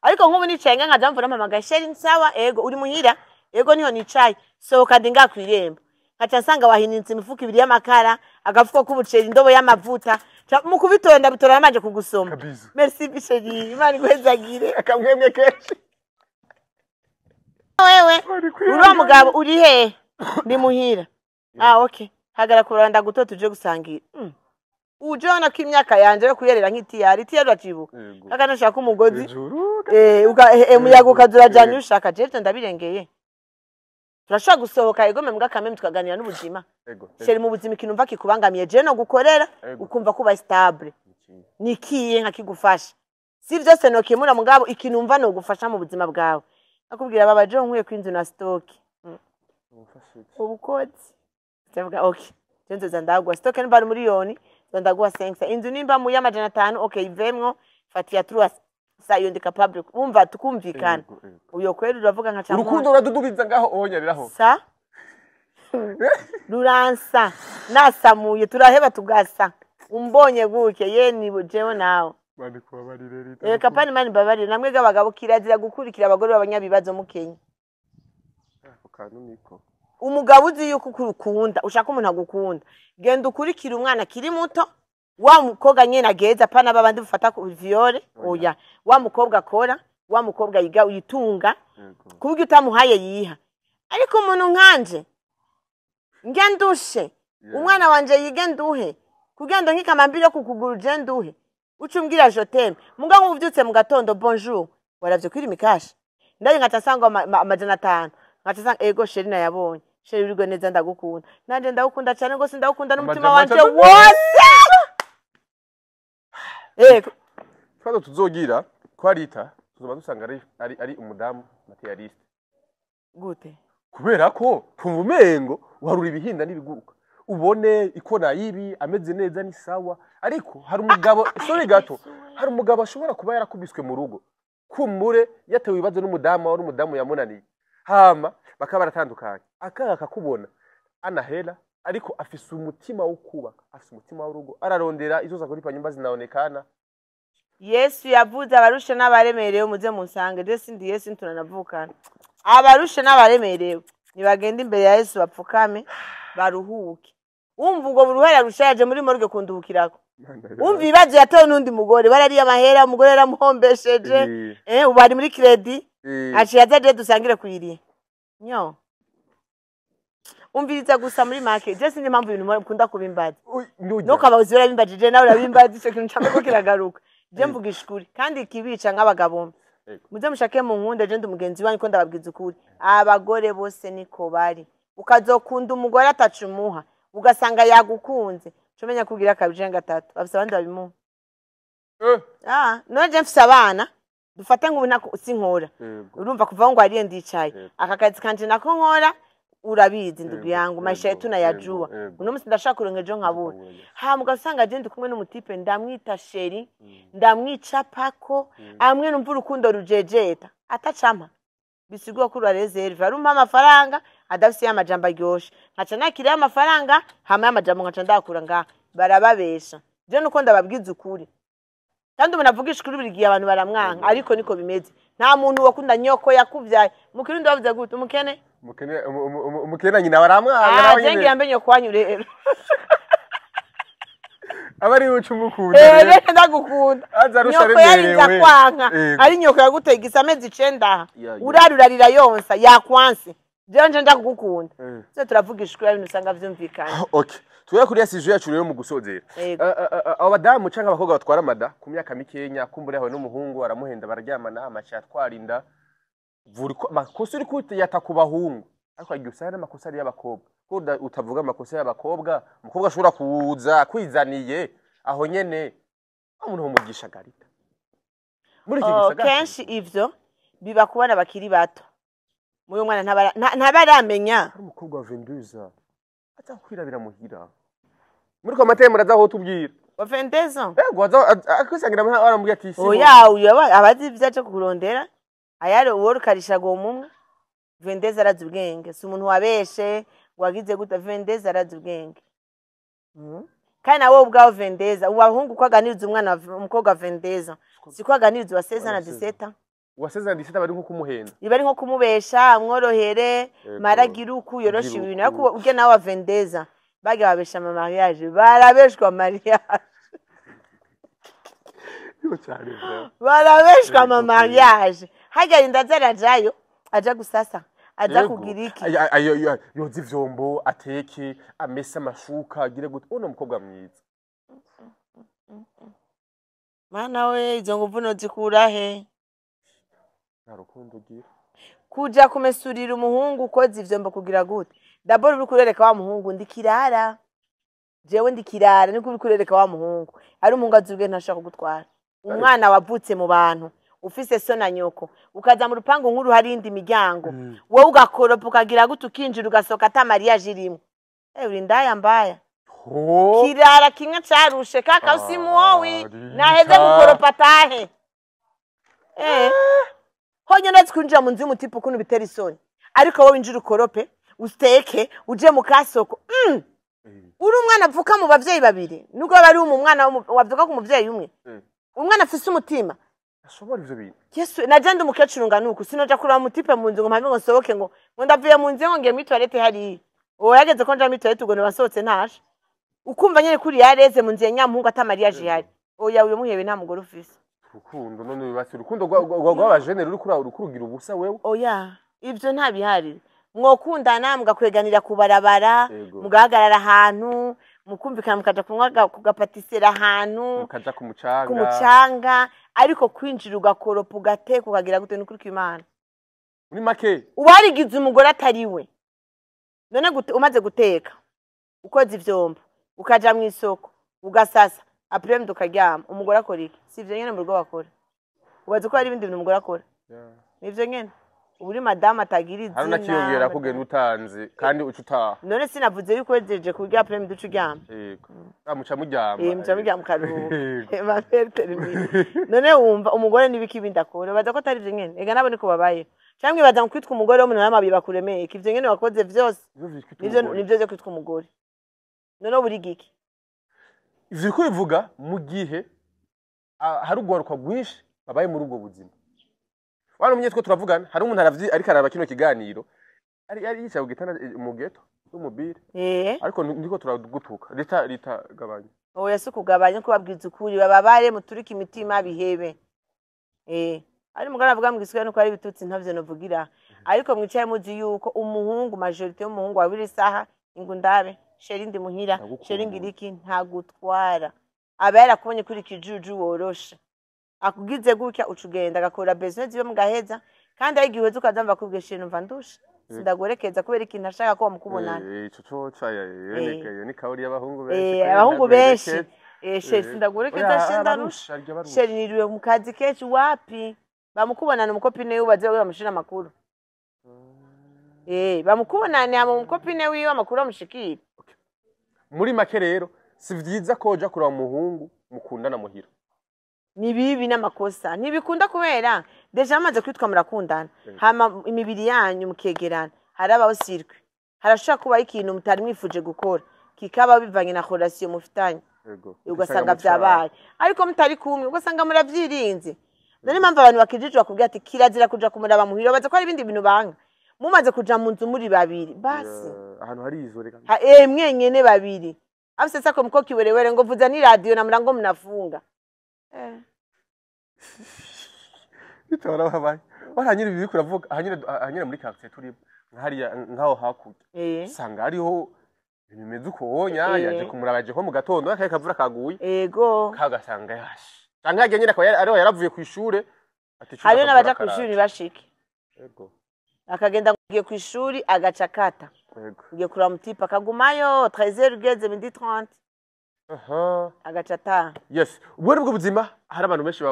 ariko nk'ubu nicaye nkaja mvura mama gasheri nsawa ego uri muhira ego niho nicaye sohoka ndinga kwiremba nkaca nsanga wahininze imifuko 2 y'amakara agafuko k'ubuceri indobo y'amavuta mu kubitonda bitora yamanje kugusoma merci bisheri imana igwezagire akamwemwe kenshi wewe uri mugabo uri he ndi muhira okay hagara kuranda guto tuje gusangira ujona ko imyaka yanje yo kuyerera nk'itiyari tiyari acibuka akana shaka umugozi umuyaga ukazura janye ushaka jeje ndabirengeye turashaka gusohoka egome mbwa kameme tukaganira n'ubuzima sheri mu buzima ikintu mva kikubangamiye je no gukorera ukumva kuba stable nikiye nkakigufasha si byose no kimura mugabo ikintu mva no gufasha mu buzima bwawe akubwira baba je nkwiye kwinzu na stock ubukozi ndavuga okay jenzo zandagwa stock ni bari miliyoni ndagwa sensa inzu nimba mu y'amajana 5 okay ivemwo fatia truas sayondika public umva tukumvikana uyo kweri uravuga nka cyangwa urukundo uradudubiza ngaho onyariraho sa ruransa nasamuye turaheba tugasa umbonye guke ye nibo jewe nawe bandi kubabarire rita kapani mani babarire namwe gabagabo kirazira gukurikira abagore b'abanyabibazo mu Kenya kantu niko umugabo uzi yuko ukunda ushaka umuntu agukunda genda ukurikira umwana kiri muto wa mukobwa nyene ageza pana babandi bufata ku viole oya wa mukobwa akora wa mukobwa yiga uyitunga kubyo utamuhaye yiha ariko umuntu nkanje ngendushe umwana wanje yige nduhe kugenda nk'ikamambiri yo kukuguru je nduhe ucumbwira jotem muga nkuvyutse mu gatondo bonjour waravye kwiri mikashi ndaye ngatasanga amajana 5 ngatasanga ego sheri na yabonye sheri urigo neza ndagukunda nanje ndagukunda cyane gose ndagukunda n'umutima wanje wose Fado tuzogira kwarita tuzoba dusanga ari umudamu materialiste gute kubera ko tumumengo warura ibihinda n'ibiguruka ubone ikona yibi ameze neza ni sawa ariko hari umugabo sorry gato hari umugabo ashobora kuba yarakubiswe mu rugo kumure yatewe ibibazo n'umudamu wari umudamu yamunaniye hama bakaba baratandukanye akaga kakubona anahera ariko afise umutima wo kubaka afise umutima w'urugo ararondera izo zakuripa nyumba zinaonekana Yesu yavuze abarushe n'abaremerewe muze munsange je sindi Yesu tunanavukana abarushe n'abaremerewe nibagenda imbere ya Yesu bapfukame baruhuke umva ubwo buruhera rushaje muri morgue kunduhukirako umva ibibazo yatowe n'undi mugore barari amahera umugore aramuhombesheje ubari muri credit aciye azaje dusangire kuyiriye nyo umviriza gusa muri market je sindi mpamvu ibintu mukunda kubimbaza no kababuzi barabimbaje je nawe urabimbaza ico kintu cyangwa ko kiragaruka je mvuga ishuri kandi kibica nk'abagabo muze mushake mu nkunda je ndi umugenzi wanyu ko ndababwiza ukuri abagore bose niko bari ukazokunda umugore atacumuha ugasanga yagukunze cumenya kugira kabije gatatu afise abandi babimuha noje mfise abana dufate ngo sinkora urumva kuva ngo ariye ndicaye aka kazi kanje nako nkora urabizi ndugu yangu maisha yetu nayajua uno musi ndashaka kurengejo nkabura mugasanga je ndi kumwe n'umutipe ndamwita sheri ndamwica pako amwe numva urukundo rujejeta atacama bisigwa kuri reserve arumpa amafaranga adafise amajambo aryoshe nkaca nakiriye amafaranga hamwe amajambo nkaca ndakura ngaha barababesha je nuko ndababwiza ukuri kandi umuntu avugisha kuri buri gihe abantu baramwanka ariko niko bimeze nta muntu wakunda nyoko yakuvyaye mukirundi bavuze gute umukene nyina baramwanka nawe nyine ngiye mbenye kwanyu rero abari ucu mukunda rero ndagukunda nyoko yarinza kwanka ari nyoko yagutegisa amezi 9 urarurarira yonsa yakwanse je nje ndagukunda se turavugisha kuri ibintu usanga vyumvikana okay tuya kuri yasije yacu rero mu gusozera abo badamu canka abakobwa batwara amada ku myaka mikenya kumbure yawe n'umuhungu aramuhenda bararyamana amacha atwarinda vuri makosa uri kutiyata ku bahungu ariko agiye usana amakosa ari y'abakobwa ko utavuga amakosa y'abakobwa umukobwa ashobora kuza kwizaniye aho nyene umuntu umugisha garita muri iki gisagara kenshi ivyo biba kubana bakiri bato muyo mwana ntabaramenya umukobwa wa Venduza aza kwirabira muhira muri ko mateye muraza aho tubwira wa Venduza waza akwisangira aramubwira ati si uyo abazi ivyaje kurondera ayare uwo rukarisha go mumwe Venduza arazi ubwenge si umuntu wabeshe wagize gute Venduza arazi ubwenge kandi nawe ubwaho Venduza ubahungu kwaganiriza umwana umukobwa Venduza si kwaganiriza wa 16 na 17 wasezana disita bari nko kumuhenda ibari nko kumubesha amworohere maragira uku yorosha ibintu ariko uge nawe Venduza bage babesha mu mariage barabeshwa mariage yo cyane barabeshwa mu mariage hajya ndazarajayo aja gusasa aja kugira iki yoza ivyombo ateke amesa amashuka agire gute uno mukobwa mwiza mana we izo nguvu no zikura he narukundo gira kuja kumesurira umuhungu ukoze ivyombo kugira gute daboro uri kurereka wa muhungu ndikirara jewe ndikirara niko uri kurereka wa muhungu ari umuhungu azubwe ntashaka kugutwara umwana wavutse mu bantu ufise so na nyoko ukaza mu rupangu nkuru hari indi miryango wowe ugakoropa ukagira gute ukinjira ugasoka ata mariage irimo uri ndaya mbaya kirara kimwe carushe kaka usimu wowe naheze gukoropa tahe honye ndazi kwinjira mu nzu y'umutipe ukuntu bitera isoni ariko wowe winjira ukorope usteke uje mu kasoko uri umwana avuka mu bavyeyi babiri nubwo bari umwana wavuka ku muvyeyi umwe umwana afise umutima ashobora ivyo bintu Yesu najandi umukecuru nganuko sinoja kuraba mutipe mu nzu ngo mpamwe ngo soboke ngo ndavuye mu nzu ngo ngiye mu toilette hari uwo yageze ko nja mu toilette ubwo basohotse ntashe ukumva nyene kuri yareze mu nzu ya nyamuhungu ata mariage yari oya uyo muhebe nta mugore ufise urukundo none bibasi urukundo rw'abajene ruri kurugira ubusa wewe oya ivyo nta bihari mwokundana mugakweganira kubarabara mugahagarara ahantu mukumvikana mukaja kunywa kugapatisera ahantu mukaja ku mucanga ariko kwinjira ugakoropa ugateka ukagira gute n'ukuri kw'Imana muri make ubarigize umugore atariwe none gute umaze guteka ukoze ivyombo ukaja mu isoko ugasasa après mukaryama umugore akora iki sivyo nyene mu rugo bakora ubaze ko hari ibindi bintu umugore akora nivyo nyene uburi madame atagira izina hari nakiyongera kugenda utanze kandi ucutaha none sinavuze yuko wejeje kurya après midi ucuryama yego amuca muryama muca muryama karuhuka ma termine none wumva umugore nibiki bindakora baza ko atari ivyo nyene ega nabo niko babaye cyangwa ibaza kwitwa umugore wo mu namabi bakuremeye ivyo nyene wakoze vyose nivyo byo kwitwa umugore none buri giki ivyo kwivuga mu gihe hari ugwaruka gwinshi babaye muri ubwo buzima wana munye twe turavugana hari umuntu aravyi ariko araba kino kiganiro ari yicaye kugitana mu geto n'umubire ariko ndiko turagutuka leta gabanya oya se kugabanya ko babwiza ukuri bababare muturika imitima bihebe ari mugana avuga mu giswahili nuko ari bitutsi ntavyo novugira ariko mwicaye muzi yuko umuhungu majorité y'umuhungu wabiri saha ingundabe sheri ndi muhira sheri ngiriki ntagutwara aba yarakubonye kuri kijuju woroshe akugize gutya ucugenda agakora business yo mugaheza kandi ari gihe ukazamba kubwisha numva ndusha sindagorekeza kubera ikintu ashaka ko mukubonana ico coca yonekaye ni kauri y'abahungu benshi abahungu benshi sheri sindagorekeza shindarusha sheri niriwe mu kazi kenshi wapi bamukubonana umukopine wiwe baze bamushira makuru bamukubonana ama umukopine wiwe amakuru amushikira muri make rero si vyiza ko uja kuraba umuhungu mukundana muhira ni bibi n'amakosa ntibikunda kubera deja amaze kwitwa murakundana hama imibiri yanyu mukegerana harabaho cirque harashaka kuba ikintu mutari mwifuje gukora kikaba bivanye na relation mufitanye ugasanga vyabaye ariko mutari kumwe ugasanga muravyirinze nari mpamvu abantu bakijijwa kubwira ati kirazira kuja kumuraba muhira baza ko ari ibindi bintu banga mumaze kuja mu nzu muri babiri basi ahantu hari izore mwenyene babiri afise sako muko kiwerewere ngo vuza ni radio na murango mnafunga Nitora babaye waranyira ibi kuravuga ahanyira muri quartier turi nkahariya ngaho hakurya sanga hariho bimeze uko wonya yaje kumurabaje ko mu gatondo akaye kavura kaguye ego kagasanga yashi sanga yaje nyine ko ariho yaravuye ku ishure hariyo n'abaja ku ishuri bashike ego akagenda ngiye ku ishuri agacakata ngiye kuraba mutipa akagumayo 13h ugeze 12h30 agacata yes ubwo bwo buzima hari abantu benshi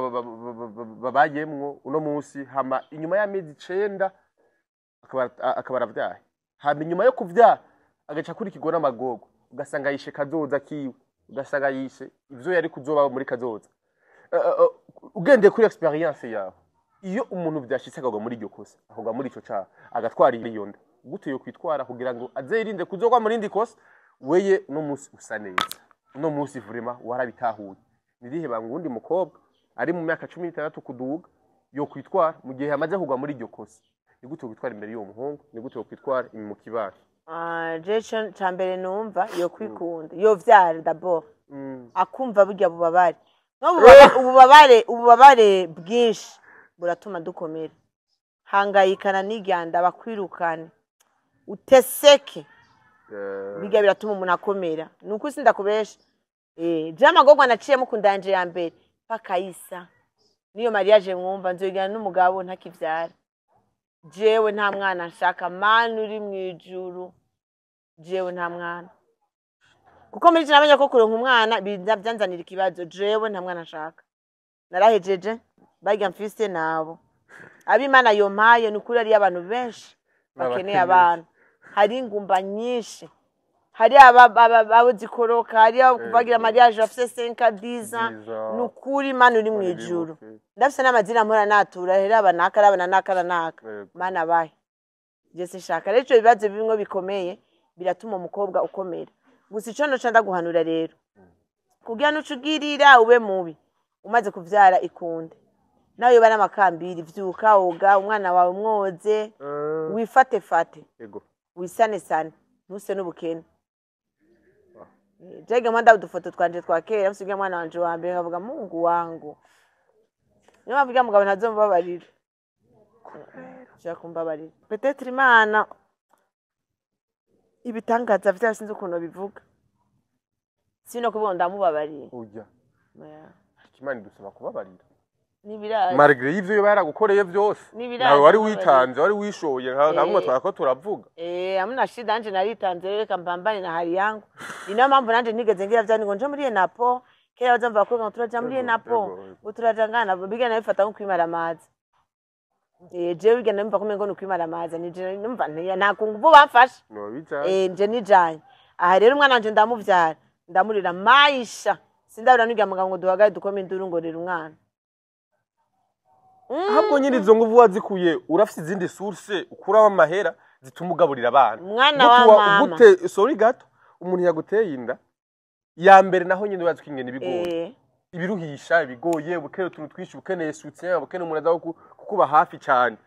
babayemwo uno munsi hama inyuma y'amezi 9 akabara vyaye hama inyuma yo kuvya agaca kuri kigona amagogo ugasanga yishe kazoza kiwe ugasanga yishe ivyo yari kuzoba muri kazoza ugendeye kuri experience yawe iyo umuntu vyashitse akagwa muri iryo kosa ahogwa muri ico cyaha agatwara iyo nda gute yo kwitwara kugira ngo azirinde kuzogwa muri indi kosa weye no munsi usa neza no munsi vrema warabitahuye nirihe bangundi mukobwa ari mu myaka 16 kuduga yo kwitwara mu gihe yamaze kugwa muri iryo kosa ni gute kwitwara imbere y'uwo muhungu ni gute kwitwara mu kibara je cyambere numva yo kwikunda yo vyara d'abord akumva burya bubabare no ububabare bwinshi buratuma dukomera hangayikana n'igyanda bakwirukane uteseke biga biratuma umuntu akomera nuko sinda kubesha jama gogwa naciye mukundanje ya mbere pakayisa niyo mariage mwumva nzogana n'umugabo ntakivyara jewe nta mwana nshaka manu uri mwijuru jewe nta mwana kuko muri kinamenya ko kuronka umwana byanzanira ikibazo jewe nta mwana nshaka narahejeje bagiye mfise nabo abimana yompaye nukuri ari abantu benshi bakeneye abantu hari ingumba nyinshi hari abo zikoroka hari abo kuvagira mariage bafise 5 nukuri mana uri mwijuru ndafise n'amazina mpora natura hera abana naka mana bahe Jesse shaka rero ibibazo bimwe bikomeye biratuma umukobwa ukomera gusa ico no canda guhanura rero kugira nucugirira ube mubi umaze kuvyara ikunde nawe bana makambiri vyuka oga umwana wawe mwoze wifate yego wisane sane nuse n'ubukene jege mwanda udufoto twanje twakera musiga mwana wanje wa mbere avuga Mungu wangu niyo avuga mugabo ntazombabarira kumbabarira peut-être imana ibitangaza vyasinze ukuntu bivuga sino kubona ndamubabarira ujya Imana idusaba kubabarira nibiraje malgré ivyo yo baragukoreye byose nawe wari witanze wari wishoye nkamwe twako turavuga amuna shida anje naritanze reka mbambane na hali yangu ina mambo nanje nigeze ngira vyani ngo nje muri Napo kera bazamva ko ngo turaja muri Napo uturajangana biga nabifata nko kwimara amazi je biga nabimva kumengo no kwimara amazi nije numva nta kunguvu bamfasha no bicaye nje nijanye aha rero umwana wanje ndamuvyara ndamurira maisha sindabura niga muganga ngo duhagaye dukome induru ngo rero umwana ahubwo nyiri izo nguvu wazikuye urafite izindi source ukuraho amahera zituma ugaburira abana umwana wa mama gute sorry gato umuntu yaguteye inda ya mbere naho nyine bazwi ingene bigoye ibiruhisha bigoye bukere tuntu twishi bukeneye soutien bukeneye umuntu azaho kukuba hafi cyane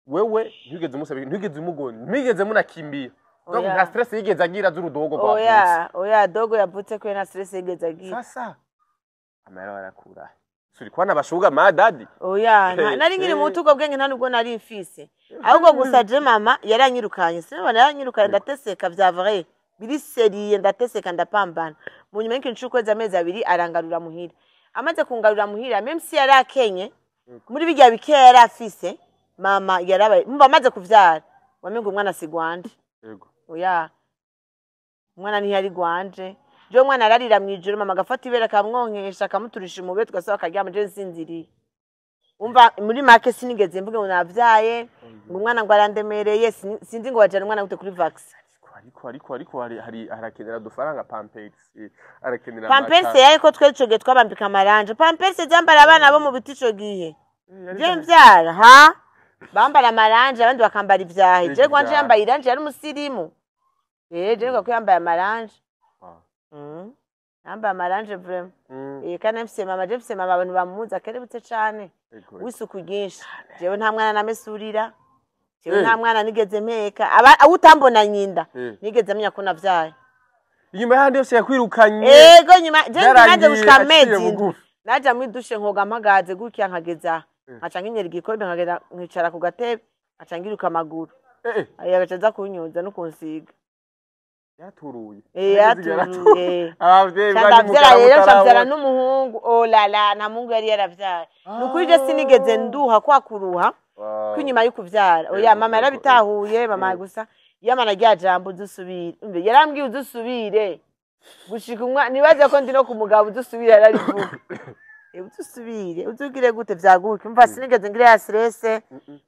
wewe ntigeze umusabe ntigeze umugoni ntigeze munakimbiye donc nta stress yigeze agira z'urudogo rwavutse oya dogo yavutse ko na stress yigeze agira sasa amahera barakura suri kwana bashuga madadi oya nari ngiri mu tugo bwenge nta nubwo nari mfise ahubwo gusa je mama yaranyirukanye sinabona yaranyirukanye ndateseka vya vrai biri seriye ndateseka ndapambana mu nyuma y'incuko z'amezi abiri arangarura muhira amaze kungarura muhira meme si yari akenye muri bijya bikeya yari afise mama yarabaye mba amaze kuvyara wamenga umwana sigwanje yego oya umwana ntiyari gwanje je umwana ararira mwijoro mama agafata ibera akamwonkesha akamuturisha umube tugasaba akaryama je nsinziriye umva muri make sinigeze mvuge ngo navyaye ngo umwana ngo arandemereye sinzi ngo wajana umwana gute kuri vaccine ariko hari harakenera dufaranga Pampers arakenera Pampers yariko twericoge twabambika amaranje Pampers zambara abana bo mu biti ico gihe je mvyara ha bambara amaranje abandi bakambara ivyahe je gwanje yambaye iranje yari umusirimu je ngo yambaye amaranje yambaye amaranje vraiment kandi mfise mama je mfise mama abantu bamuza kerebutse cane wisuku ryinshi jewe nta mwana namesurira jewe nta mwana nigeze mpeka utambona nyinda nigeze amenya ko navyaye inyuma yandi yose yakwirukanye yego nyuma je naje gushika amezi naje mwidushe nkoga mpagaze gutya nkageza aca nkinyera igikombe nkagera nkicara ku gatebe aca ngiruka amaguru agacaza kunyuza no kunsiga yaturuye yaturuye abavyeyi bari mu karabyara n'umuhungu oh la la nta mungu yari yaravyaye nukuri je sinigeze nduha kwa kuruha kwinyuma yo kuvyara oya mama yarabitahuye mama gusa yamana rya jambo dusubire yarambwiye udusubire gushika umwana nibaze ko ndi no kumugabo udusubire yararivuga udusubire uzugire gute vyaguke umva sinigeze ngire ya stress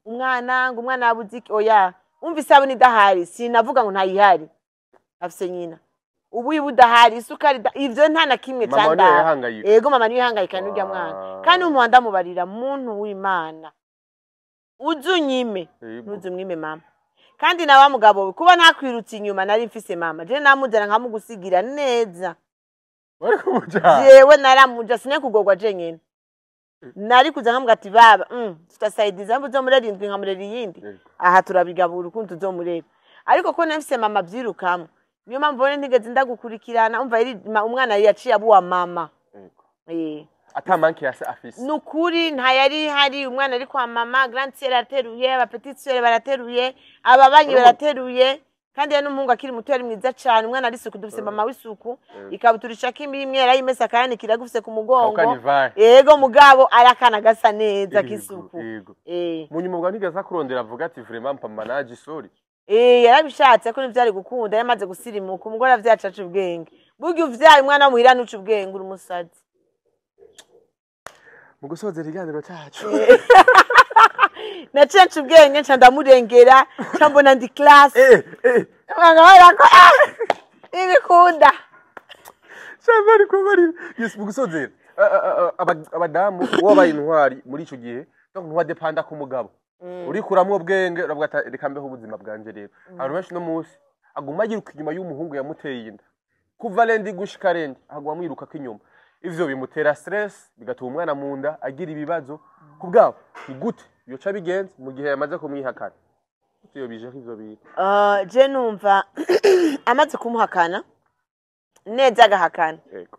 umwana ngo umwana abuziki oya umva isabuni dahari sinavuga ngo ntayihari afise nyina ubu ibudahari isukari ivyo nta na kimwe canda yego mama niyo hangayika n'urya mwana kandi umuhanda mubarira muntu w'Imana uzunyime ntuzumwime mama kandi na wa mugabo kuba nakwirutse inyuma nari mfise mama je namujana nkamugusigira neza wari kumuja jewe naramuja sine kugogwa je nyene nari kuza nkamuga ati baba tutasaidiza mbuzo murerindwi nkamurera yindi aha turabigabura ukuntu tuzomurera ariko ko nafise mama byirukamo niyo mpamvu bone ntigeze ndagukurikirana umva umwana yaciye abuwa mama atamanki yase afise nukuri nta yari hari umwana ari kwa mama grand sœur arateruye aba petite sœur barateruye ababanyi barateruye kandi ya n'umuhungu akiri muto yari mwiza cyane umwana ari suku dufise mama w'isuku ikabuturisha kimwe imwe yarayimesa kandi kiragufise ku mugongo yego mugabo arakana gasa neza kisuku munyuma bwa ntigeze kurondera avuga ati vraiment mpa manage sorry yarabishatse ko nivyari gukunda yamaze gusirimuka umugore avyacaca ubwenge burya uvyaye umwana muhira nuca ubwenge uri umusazi mu gusozera iganiro cyacu nacaca ubwenge nca ndamurengera nca mbona ndi class mwanga ko ibikunda cyabari ko bari yes mu gusozera abadamu wabaye intwari muri ico gihe donc ntiwadepanda ku mugabo uri kuramwo ubwenge uravuga ati reka mbeho ubuzima bwanje rero abantu benshi no munsi aguma yiruka inyuma y'umuhungu yamuteye inda kuva lendi gushika lendi aguma mwiruka k'inyuma ivyo bimutera stress bigatuma umwana mu nda agira ibibazo kubgaho ni gute yoca bigenze mu gihe yamaze kumwihakana iyo bije ivyo bintu je numva amaze kumuhakana neza agahakana yego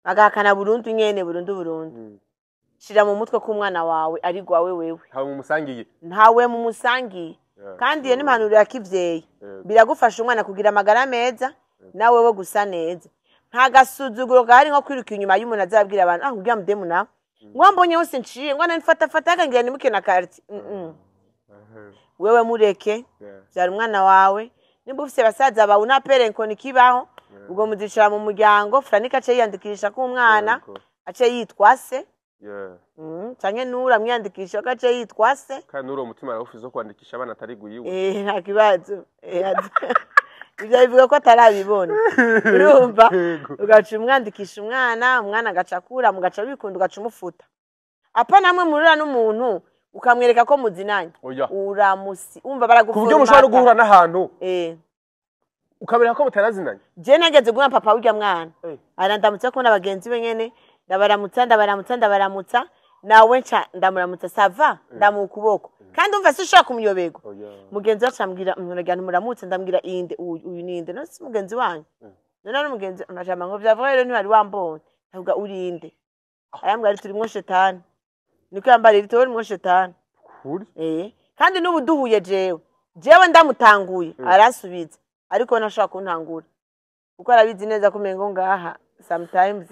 agahakana burundu nyene burundu shira mu mutwe ko umwana wawe ari gwawe wewe ntawe mu musangiye kandi iyo n'impanuro yakivyeyi biragufasha umwana kugira amagara meza nawe we gusa neza nta gasuzuguro gahari nko kwiruka inyuma y'umuntu azabwira abantu kugira mudemu nawe ngwambonye hose nciye ngwana nifata akangira nimuke na karti wewe mureke byari umwana wawe nimba ufise basaza bawe unapere nkoni kibaho ubwo muzishira mu muryango Franika ace yandikisha ko umwana ace yitwa se canke nura mwiyandikisha ko ace yitwa se kandi nuro umutima aravuze zo kwandikisha abana atari guyiwe nta kibazo ibyo bivuga ko atarabibona urumva ugaca umwandikisha umwana agacakura mugaca bikunda ugaca umufuta apa namwe murura n'umuntu ukamwereka ko muzinanye uramusi umva baragufura kubyo mushobora guhura n'ahantu ukabereka ko mutarazinanye je nageze guha papa urya mwana arandamutse ko n'abagenzi be nyene ndabaramutsa nawe nca ndamuramutsa sava ndamukuboko kandi umva sishaka kumuyobego mugenzi wacu ambwira muragana muramutse ndambwira inde uyu ninde no si mugenzi wanyu none mugenzi amajama ngo vyavuga rero ntibari wambonye ndavuga urinde ayambwira turi mwo shetani niko yambara ritoro mwo shetani kandi n'ubu duhuye jewe ndamutanguye arasubiza ariko nashaka kuntangura kuko arabizi neza ko mengo ngaha sometimes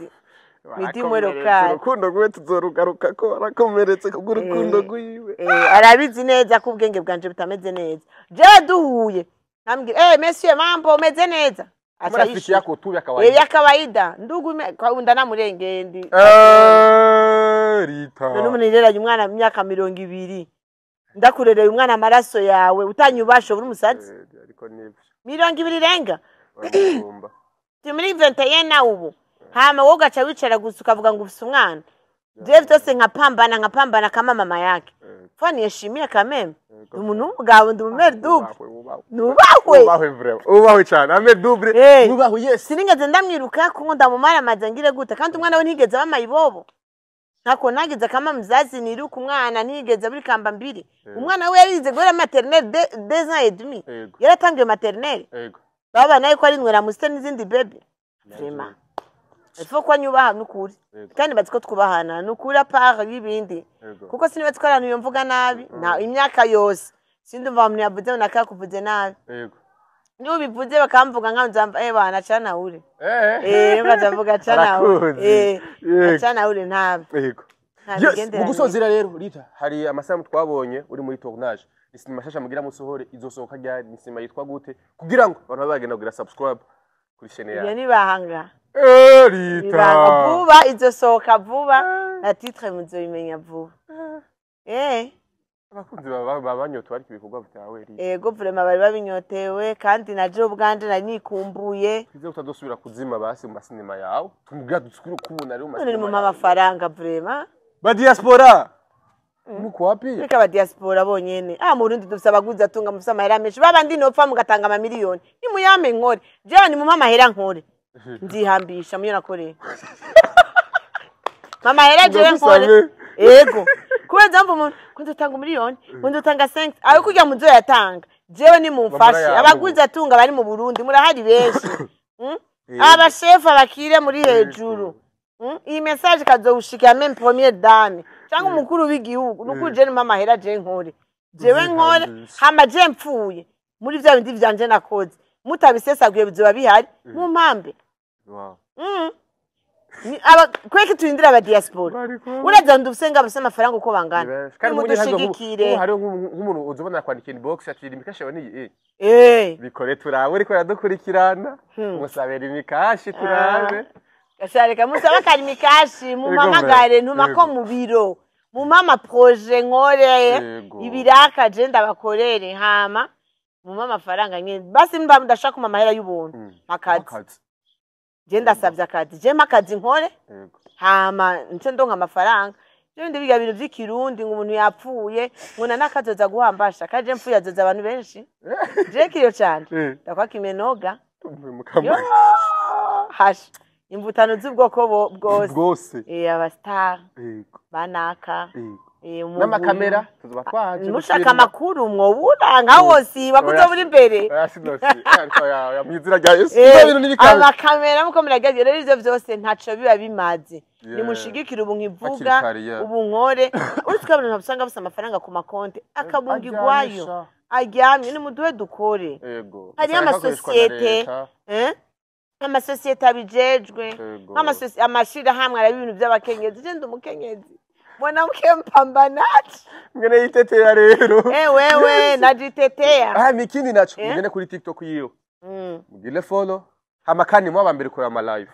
midi mwelokari urukundo rwe tuzorugaruka ko arakomeretse kubw'urukundo rwiwe arabizi neza ko ubwenge bwanje butameze neza jewe duhuye nambwira monsieur mambo umeze neza rafiki yako tu ya kawaida ya kawaida ndugu ndanamurengendi Rita none umunireranye umwana myaka 200 ndakurereye umwana amaraso yawe utanyubasho buri musazi ariko nibyo 200 renga muri 21 ubu hama wowe gacha wicara gusa ukavuga ngo ufise umwana je vyose nkapambana kama mama yake fani yeshimia kameme umuntu w'umugabo ndumumere double ubahwe cyane ame double ubahwe yes sinigeze ndamwiruka ko ndamumara amazangire gute kandi umwana we ntigeze bamayibobo ntako nagize kama mzazi niruka umwana ntigeze buri kamba mbiri umwana we yarize guhera maternelle des ans et demi yaratangiye maternelle baba nayo ko ari nwera musite n'izindi bebe vraiment ifo kwa nyubaha nukuri kandi baziko twubahana nukuri apart y'ibindi kuko siniwe twarana iyo mvuga nabi na imyaka yose sindumva mu yavuze nakakuvuze nabi niyo bivuze bakamvuga nkanzamba bana cana ure bazavuga cana ure cana ure ntabe mugusozera rero Rita hari amasamu twabonye uri muri tournage isinema shasha mugira musohore izosohoka ryari isinema yitwa gute kugira ngo abantu bagenda kugira subscribe kuri chaîne yawe yani bahanga Rita vuba izosohoka vuba na titre muzoyimenya vuba abakunzi babanyotewe ariko ibikorwa byawe Rita vraiment bari babinyotewe kandi naje ubwanje nari nikumbuye kize utadosubira kuzima basi mu masinema yawe tumugira dusukire kubona rero masinema mu mafaranga vraiment ba diaspora muko wapi reka ba diaspora bonyene mu Burundi dufise abaguzi atunga mu samahera menshi babandi nopfa mugatanga ama miliyoni ni muyame nkore je ni mu mama hera nkore ndihambisha muyo nakoreye mama hera je nkore kuweza mvu kundutanga miliyoni kundutanga 5 ayo kujya muzo yatanga jewe ni mumfashe abaguzi atunga bari mu Burundi murahari benshi aba chef abakire muri hejuru iyi message kazogushikira même première dame cyangwa umukuru w'igihugu nukuje ni mama hera je nkore jewe nkore hama je mpfuye muri bya bindi vyanje nakoze mutabisesaguye bizoba bihari mu mpambe aba kweke turindira aba diaspora uraza ndusenga bose amafaranga uko bangana kandi mudushigikire hari nk'umuntu uzobona kwandika inbox ati imikashi abani bikore turawe ariko yadukurikirana musabera imikashi turabe gashareka musaba kari imikashi mu mamagare ntumako mu biro mu mama projet nkore ibiraka je ndabakorere hama mu mama faranga nyine basi mba ndashaka mu mahera y'ubuntu akazi je ndasabye akazi je makazi nkore hama nce ndonka amafaranga je ndi biga bintu by'ikirundi umuntu yapfuye ngona nakazoza guhambasha kaje mpfuye azoza abantu benshi je kiriyo cyane ndakwa kimenoga hash imvutano z'ubwoko bwose abastar banaka n'amakamera tuzoba twaje mushaka makuru mwobura nkaho si bakuzo buri imbere ariko ya mwizira rya Yesu ibintu nibikabe amakamera muko muragaje rero ivyo vyose ntaco biba bimaze nimushigikira ubu nkivuga ubu nkore uritswe abantu nabusanga bose amafaranga ku makonte akabungirwayo aryamye ni muduhe dukore hari amasosiyete amasosiyete abijejwe amashira hamwe ari ibintu by'abakenyezi je ndumukenyezi mwanamke mpambanaji ngene yitetea rero wewe najitetea mikindi nacho ngene kuri TikTok yiyo mugile follow hama kandi mwaba mbere ko ama live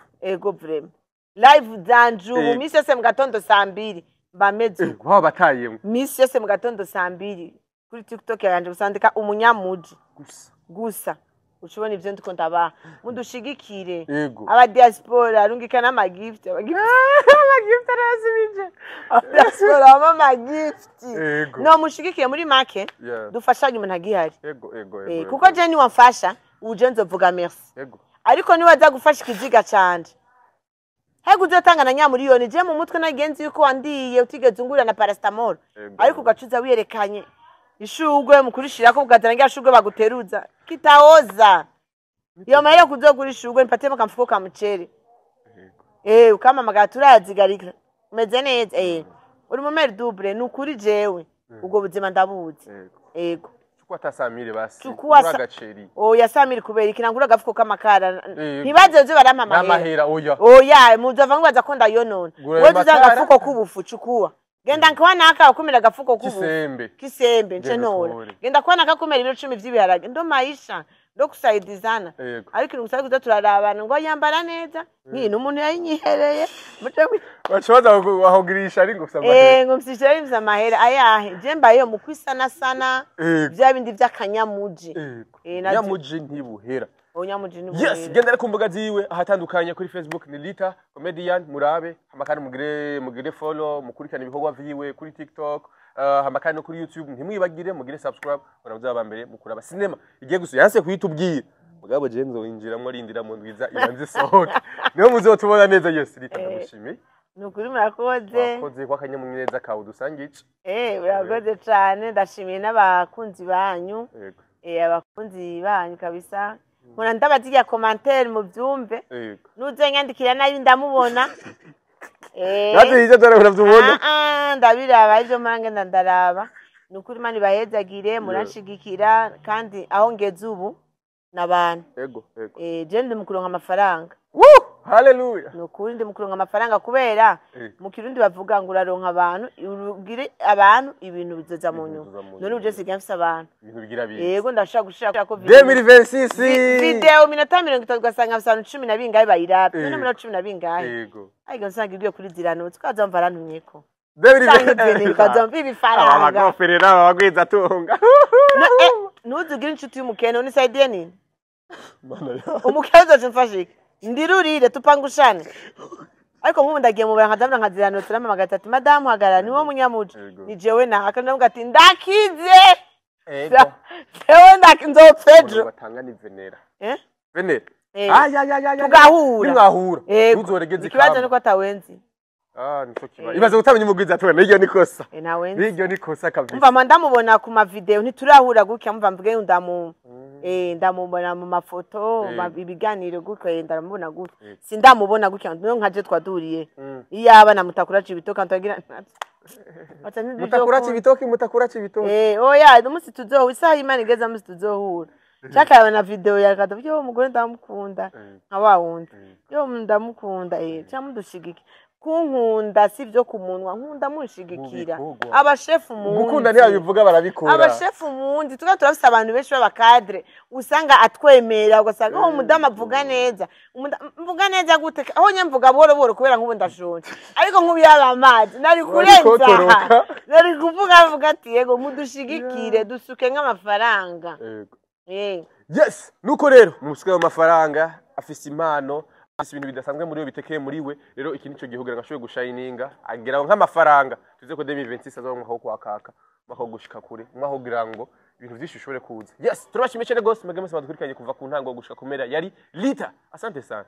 vraiment live zanju misi yose mu gatondo 2:00 mbameze waba batayemwe misi yose mu gatondo 2:00 kuri TikTok yanje usandika umunyamuji gusa ushobora ivyo ndiko ndaba mudushigikire aba diaspora arungikana ama gift arasibije diaspora mama gift no mushigikiye muri make dufashanye umuntu agihari kuko je ni wamfasha uje nzovuga merci ariko ni waza gufasha ikiziga canje hego uzotanga na nyamuriyoni je mu mutwe nagenzi yuko wandiye utigeze ungurira na paracetamol ariko ugacuza wiyerekanye ishugwe mukurishira ko ugatangira shugwe baguteruza kitaoza iyo mahera kuzogurisha shugwe mpate makamfuko ka mucere ukama magaturazigarika meze neza uri mu mer double nukuri jewe ubwo buzima ndabuzi chukua hata Samire basi Chukua agaceri oya Samire kubera iki nangura gafuko kamakara ntibaze byo barampa n'amahera oya muzava ngo bazakunda yonona wewe uzanga gafuko kubufu chukua genda nkwana aka ukumira gafuko kubufu kisembe nce nora genda kwana akakumira ibiro 10 vy'ibiharage ndo maisha ndo kusayidizana ariko ngusaba kuza turarabana ngo yambara neza nyine umuntu yayinyihereye bachoza wahogirisha ari ngo kusaba ngo msishira imza mahera ayahe je mbaye mu kwisana sana bya bindi by'akanyamuji nyamuji ntibuhera onyamuji ntibuhera yes genda ari kumbuga ziwe ahatandukanye kuri Facebook ni Lita Comedian murabe amakani mugire follow mukurikirana ibikorwa vyiwe kuri TikTok hamakani no kuri YouTube ntimwibagire mugire subscribe murabyaba mbere mukuraba cinema igiye gusa yanse kuyitubwira mugabo je nzowinjiramo rindira mu ndwiza ibanze sohoke niyo muzotubona neza yes Lita ndamushimiye nukuri murakoze wakoze kwa kanyamuneza kawe dusangice urakoze cyane ndashimiye n'abakunzi banyu abakunzi banyu kabisa nkora ndabaziya commentaire mu byumve nuze nyandikira nayo ndamubona Nati hizo dore uravyubona ndabiraba ivyo mange ndaraba nukuri mani bahezagire muranshigikira kandi aho ngeze ubu nabantu je ndi mukuronka amafaranga haleluya nukuri ndi mukuronka amafaranga kubera mu kirundi bavuga ngo uraronka abantu urugire abantu ibintu bizoza mu nyuma none uje sigafise abantu ibintu bigira bizi yego ndashaka gushaka ko 2026 video minota 30 ugasanga abantu 10 na bingahe bayirapa none minota 10 na bingahe yego ayiga nsanga igiye kuri zirano tukaza mva rantumyeko 2026 kaza mbibi faranga abagoferera abagwiza tunga nuzugira inshuti y'umukene ni side nini umukene uzofashike ndirurire tupangushane ariko nk'ubu ndagiye mu bantu ndabona nkazirano turama magatatu madamu hagara niwo munyamuji ni jewe na akanavuga ati ndakize jewe nzopfejo batanga ni venera venera ya tugahura ngahura uzoregeze ikibazo nuko atawenzi nico kiba ibaze gutamenya umugwiza tubona iryo nikosa nawenzi iryo nikosa kabisa umva ndamubona ku ma video ntiturahura gutya mva mvuge ndamubona mu mafoto ibiganiro gutyo ndamubona gutyo sindamubona gutya no nkaje twaduriye iyaba namutakuraje ibitoka ntagira mutakuraje ibitoki oya umunsi tuzohura isaha Imana igeza umunsi tuzohura chaka na video yakada byo umugore ndamukunda nka wa wundi yo ndamukunda cyamudushigike kunkunda sivyo kumunwa nkunda munshigikira abashefu mundi gukunda ntiyabivuga barabikora abashefu mundi turafise abantu benshi b'abakadre usanga atwemera ugasanga umudamu avuga neza mvuga neza gute aho nyamvuga boro boro kubera nk'ubu ndashonje ariko nk'ubiyaba amazi nari kurenza nari kuvuga ati yego mudushigikire dusuke nk'amafaranga yes nuko rero musuke amafaranga afise impano ibintu bidasanzwe muri we bitekeye muri we rero iki nico gihugu ngashoye gushininga agera nk'amafaranga tuze ko 2026 azo mwaho kwakaka mwaho gushika kure mwaho gira ngo ibintu byinshi ushobore kuza yes turabashimye cyane gose mwege mwese badukurikanye kuva ku ntango gushika kumera yari Lita asante sana